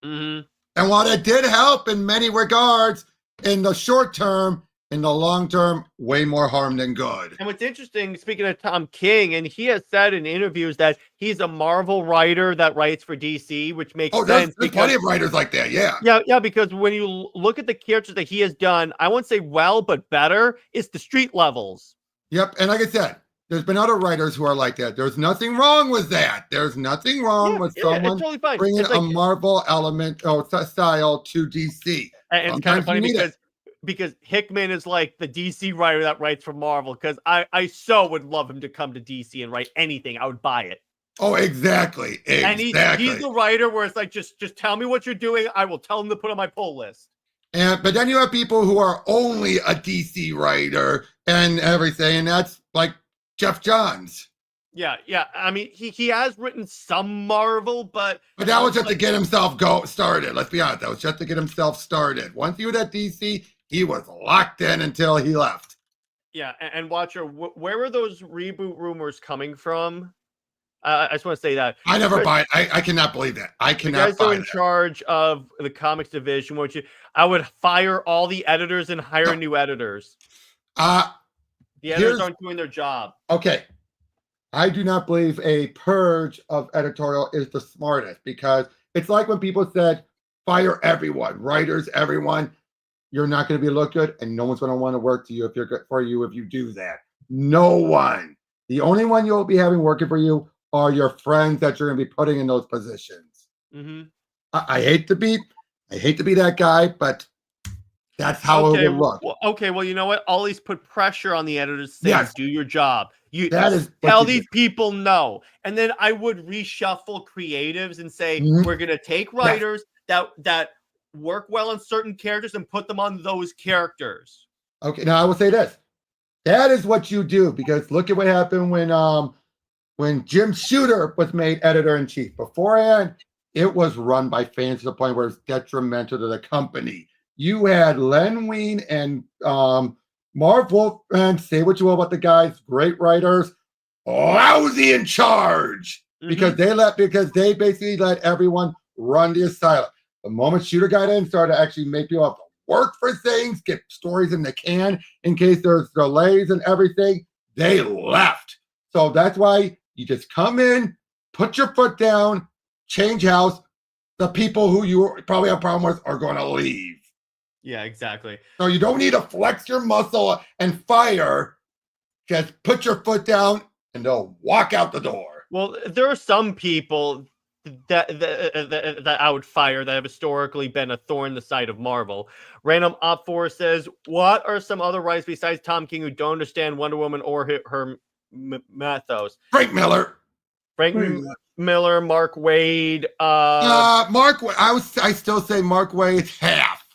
Mm-hmm. And while it did help in many regards in the short term, in the long term, way more harm than good. And what's interesting, speaking of Tom King, and he has said in interviews that he's a Marvel writer that writes for DC, which makes sense. There's plenty of writers like that, yeah. Yeah, because when you look at the characters that he has done, I won't say well, but better, it's the street levels. Yep, and like I said, there's been other writers who are like that. There's nothing wrong with that. There's nothing wrong with someone totally bringing a Marvel element or style to DC. And it's kind of funny because Hickman is like the DC writer that writes for Marvel, because I so would love him to come to DC and write anything. I would buy it. Oh, exactly. And he's the writer where it's like, just tell me what you're doing. I will tell him to put on my pull list. But then you have people who are only a DC writer and everything, and that's like Jeff Johns. Yeah. I mean, he has written some Marvel, but that was just to get himself started. Let's be honest, that was just to get himself started. Once he was at DC, he was locked in until he left. Yeah, and Watcher, where are those reboot rumors coming from? I just want to say that I never buy it. I cannot believe that. I cannot buy that. You guys are in charge of the comics division. I would fire all the editors and hire new editors. The editors aren't doing their job. Okay. I do not believe a purge of editorial is the smartest, because it's like when people said, fire everyone, writers, everyone. You're not going to be look good, and no one's going to want to work to you if you're good for you if you do that. No one. The only one you'll be having working for you are your friends that you're going to be putting in those positions. Mm-hmm. I hate to be that guy, but that's how it will look. Well, you know what? Always put pressure on the editors to say, do your job. Tell these people no. And then I would reshuffle creatives and say, we're going to take writers that work well on certain characters and put them on those characters. Okay, now I will say this. That is what you do, because look at what happened when Jim Shooter was made editor-in-chief. Beforehand, it was run by fans to the point where it's detrimental to the company. You had Len Wein and Marv Wolfman, say what you will about the guys, great writers, lousy in charge, because they basically let everyone run the asylum. The moment Shooter got in, started to actually make people have to work for things, get stories in the can in case there's delays and everything, they left. So that's why you just come in, put your foot down, change house. The people who you probably have a problem with are going to leave. Yeah, exactly. So you don't need to flex your muscle and fire. Just put your foot down and they'll walk out the door. Well, there are some people that I would fire that have historically been a thorn in the side of Marvel. Random Op 4 says, what are some other writers besides Tom King who don't understand Wonder Woman or her mythos? Frank Miller. Miller, Mark Waid. Mark, I still say Mark Waid half.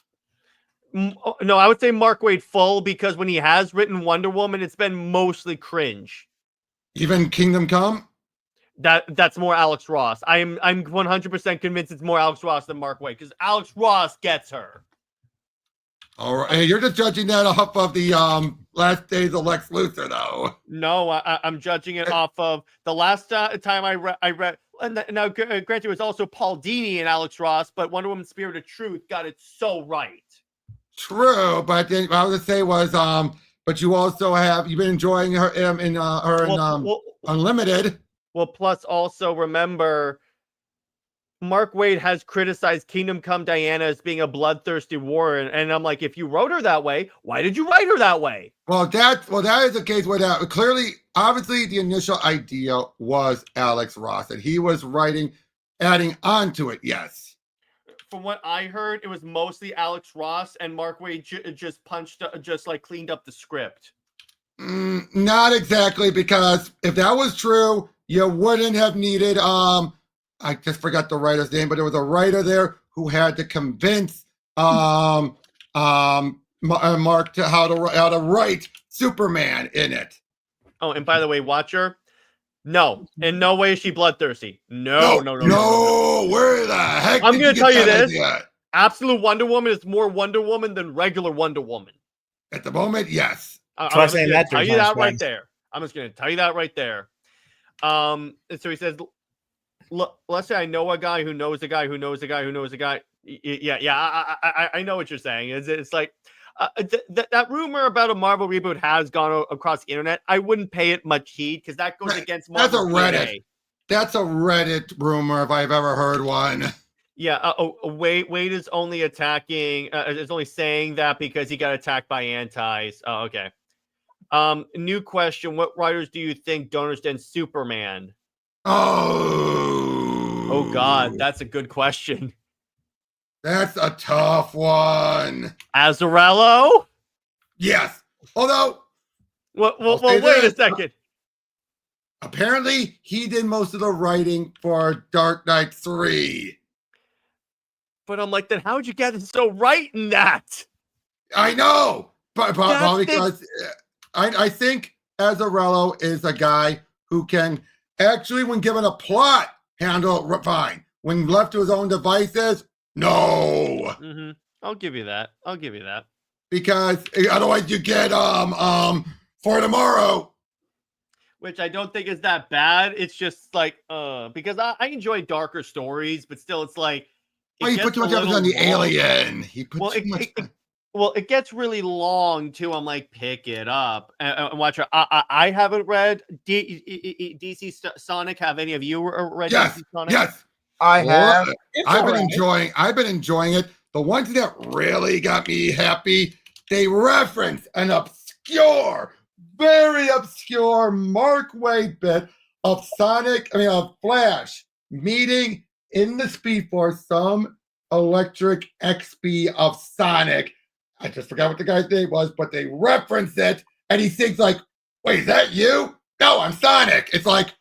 No, I would say Mark Waid full, because when he has written Wonder Woman, it's been mostly cringe. Even Kingdom Come? That's more Alex Ross. I'm 100% convinced it's more Alex Ross than Mark Waid, because Alex Ross gets her. All right, hey, you're just judging that off of the last days of Lex Luthor, though. No, I'm judging it off of the last time I read. And now, granted, it was also Paul Dini and Alex Ross, but Wonder Woman: Spirit of Truth got it so right. True, but then what I was gonna say was, but you also you've been enjoying her in Unlimited. Well, plus also remember, Mark Waid has criticized Kingdom Come Diana as being a bloodthirsty war, and I'm like, if you wrote her that way, why did you write her that way? Well, that is the case where that clearly, obviously, the initial idea was Alex Ross, and he was adding on to it. Yes. from what I heard, it was mostly Alex Ross and Mark Waid just cleaned up the script. Not exactly, because if that was true, you wouldn't have needed I just forgot the writer's name, but there was a writer there who had to convince Mark to how to write Superman in it. Oh, and by the way, Watcher, no, in no way is she bloodthirsty. No. Where the heck? I'm did gonna you tell get you that this. idea? Absolute Wonder Woman is more Wonder Woman than regular Wonder Woman. At the moment, yes. Try saying that tell 3 you times that right fast. there. I'm just gonna tell you that right there. And so he says, let's say I know a guy who knows a guy who knows a guy who knows a guy. Yeah. I know what you're saying. It's like that rumor about a Marvel reboot has gone across the internet. I wouldn't pay it much heed because that goes against Marvel. That's a Reddit. That's a Reddit rumor if I've ever heard one. Yeah. Wade is only attacking. Is only saying that because he got attacked by antis. Oh, okay. New question: what writers do you think don't understand Superman? Oh God, that's a good question. That's a tough one. Azzarello? Yes. Although, Well, say wait this. a second. Apparently, he did most of the writing for Dark Knight 3. But I'm like, then how'd you get it so right in that? I know, but probably That's because I think Azzarello is a guy who can actually, when given a plot, handle it fine. When left to his own devices, no. Mm-hmm. I'll give you that. Because otherwise you get For Tomorrow. Which I don't think is that bad. It's just like because I enjoy darker stories, but still it's like Oh, he put too much emphasis on the alien. He put too much. Well, it gets really long too. I'm like, pick it up and watch it. I haven't read DC Sonic. Have any of you read Yes, DC Sonic? yes. I have. I've been enjoying it. The ones that really got me happy, they reference an very obscure Mark Waid bit of Flash meeting in the Speed Force some electric XP of Sonic. I just forgot what the guy's name was, but they reference it, and he sings like, "Wait, is that you? No, I'm Sonic." It's like,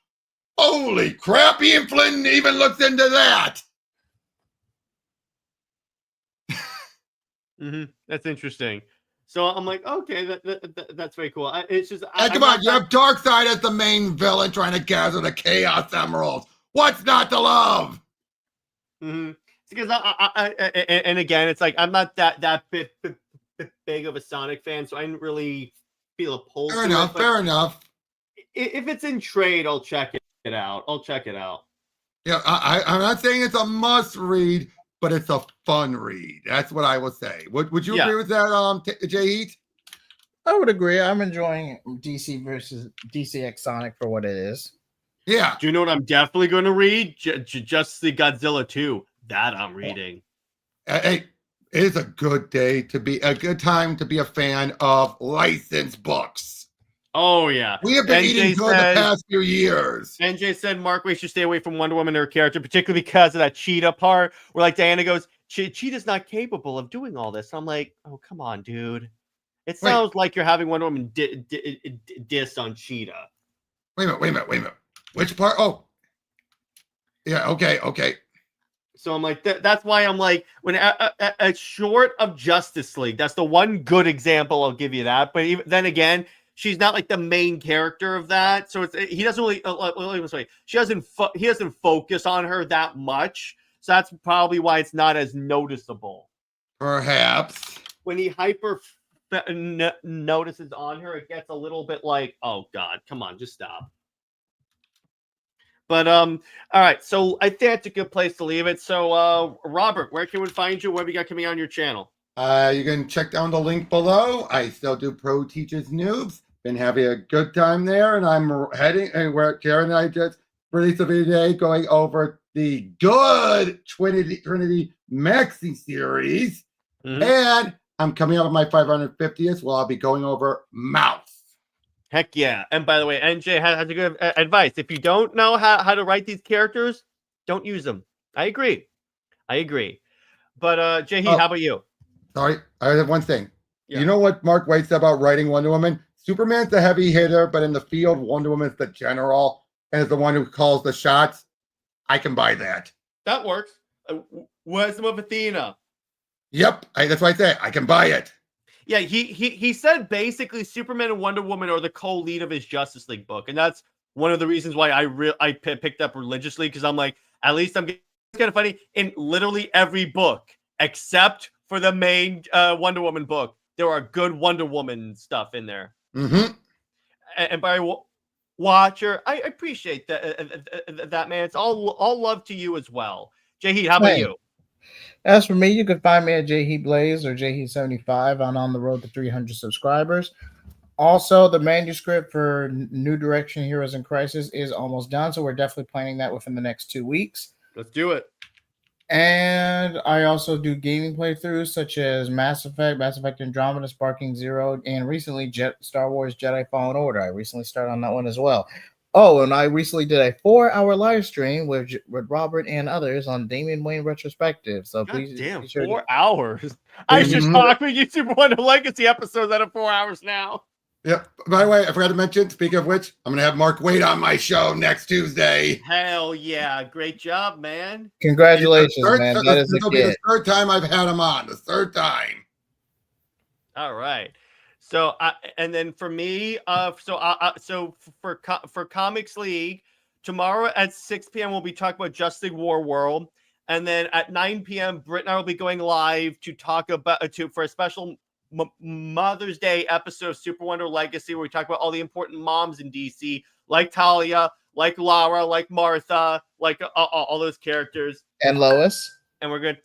holy crap! Ian Flynn even looks into that. That's interesting. So I'm like, okay, that's very cool. It's just, Come on, you have Darkseid as the main villain trying to gather the Chaos Emeralds. What's not to love? Because and again, it's like I'm not that big of a Sonic fan, so I didn't really feel a pull. Fair enough. If it's in trade, I'll check it out. Yeah, I'm not saying it's a must read, but it's a fun read. That's what I will say. Would you agree with that, JJheat? I would agree. I'm enjoying DC versus DC X Sonic for what it is. Yeah. Do you know what I'm definitely going to read? Just the Godzilla 2. That I'm reading. Hey, it is a good time to be a fan of licensed books. Oh, yeah. We have been eating good the past few years. NJ said Mark Waid should stay away from Wonder Woman and her character, particularly because of that Cheetah part, where like Diana goes, Cheetah's not capable of doing all this. I'm like, oh, come on, dude. It sounds like you're having Wonder Woman diss on Cheetah. Wait a minute. Which part? Oh. Yeah, okay. So I'm like, that's why I'm like, when a short of Justice League, that's the one good example. I'll give you that. But even then again, she's not like the main character of that. So he doesn't really. He doesn't focus on her that much. So that's probably why it's not as noticeable. Perhaps when he notices on her, it gets a little bit like, oh God, come on, just stop. But all right, so I think that's a good place to leave it. So Robert, where can we find you? What have you got coming on your channel? You can check down the link below. I still do Pro Teachers Noobs. Been having a good time there, and I'm heading where Karen and I just released a video today going over the good Trinity Maxi series. And I'm coming out of my 550th, well, I'll be going over Mouse. Heck yeah. And by the way, NJ has a good advice. If you don't know how to write these characters, don't use them. I agree. But JJheat, Oh. how about you? Sorry, I have one thing. Yeah. You know what Mark Waid said about writing Wonder Woman? Superman's the heavy hitter, but in the field, Wonder Woman's the general and is the one who calls the shots. I can buy that. That works. Wisdom of Athena. Yep, that's why I say I can buy it. Yeah, he said basically Superman and Wonder Woman are the co-lead of his Justice League book, and that's one of the reasons why I picked up religiously, because I'm like, at least it's kind of funny, in literally every book except for the main Wonder Woman book, there are good Wonder Woman stuff in there. Mm-hmm. And by Watcher, I appreciate that man. It's all love to you as well. JJheat, how about you? As for me, you can find me at JJheat Plays or JJheat75. I'm on the road to 300 subscribers. Also, the manuscript for New Direction Heroes in Crisis is almost done, so we're definitely planning that within the next 2 weeks. Let's do it. And I also do gaming playthroughs such as Mass Effect Andromeda, Sparking Zero, and recently Star Wars Jedi Fallen Order. I recently started on that one as well. Oh, and I recently did a 4-hour live stream with Robert and others on Damian Wayne retrospective. So please, damn, sure 4 hours. I should talk with you Super Wonder Legacy episodes out of 4 hours now. Yep. By the way, I forgot to mention, speaking of which, I'm going to have Mark Waid on my show next Tuesday. Hell yeah. Great job, man. Congratulations, man. That is this will be the third time I've had him on. The third time. All right. So, and then for me, so for Comics League, tomorrow at 6 p.m. we'll be talking about Justice League War World. And then at 9 p.m., Britt and I will be going live to talk about, for a special Mother's Day episode of Super Wonder Legacy, where we talk about all the important moms in DC, like Talia, like Lara, like Martha, like all those characters, and Lois. And we're good.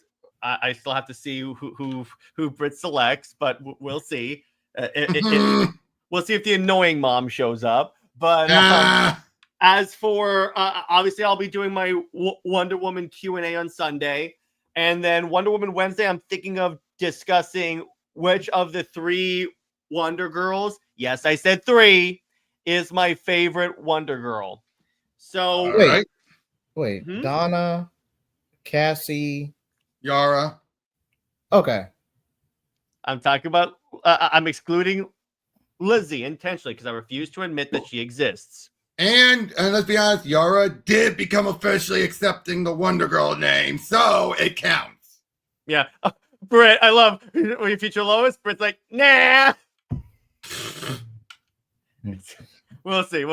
I still have to see who Britt selects, but we'll see. We'll see if the annoying mom shows up. But as for obviously, I'll be doing my Wonder Woman Q&A on Sunday, and then Wonder Woman Wednesday. I'm thinking of discussing which of the 3 Wonder Girls, yes, I said 3, is my favorite Wonder Girl. So wait, Donna, Cassie, Yara. Okay. I'm talking about, I'm excluding Lizzie intentionally because I refuse to admit that she exists. And let's be honest, Yara did become officially accepting the Wonder Girl name, so it counts. Yeah. Britt, I love when you feature Lois. Britt's like, nah. We'll see.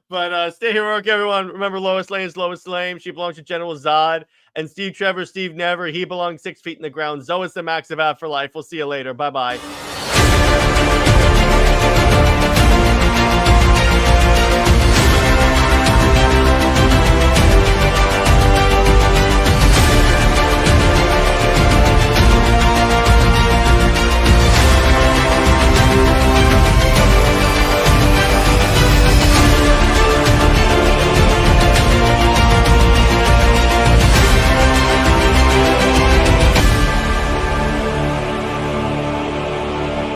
But stay heroic, everyone. Remember, Lois Lane is Lois Lane. She belongs to General Zod. And Steve Trevor, Steve Never. He belongs 6 feet in the ground. Zoe is the max of afterlife. We'll see you later. Bye-bye.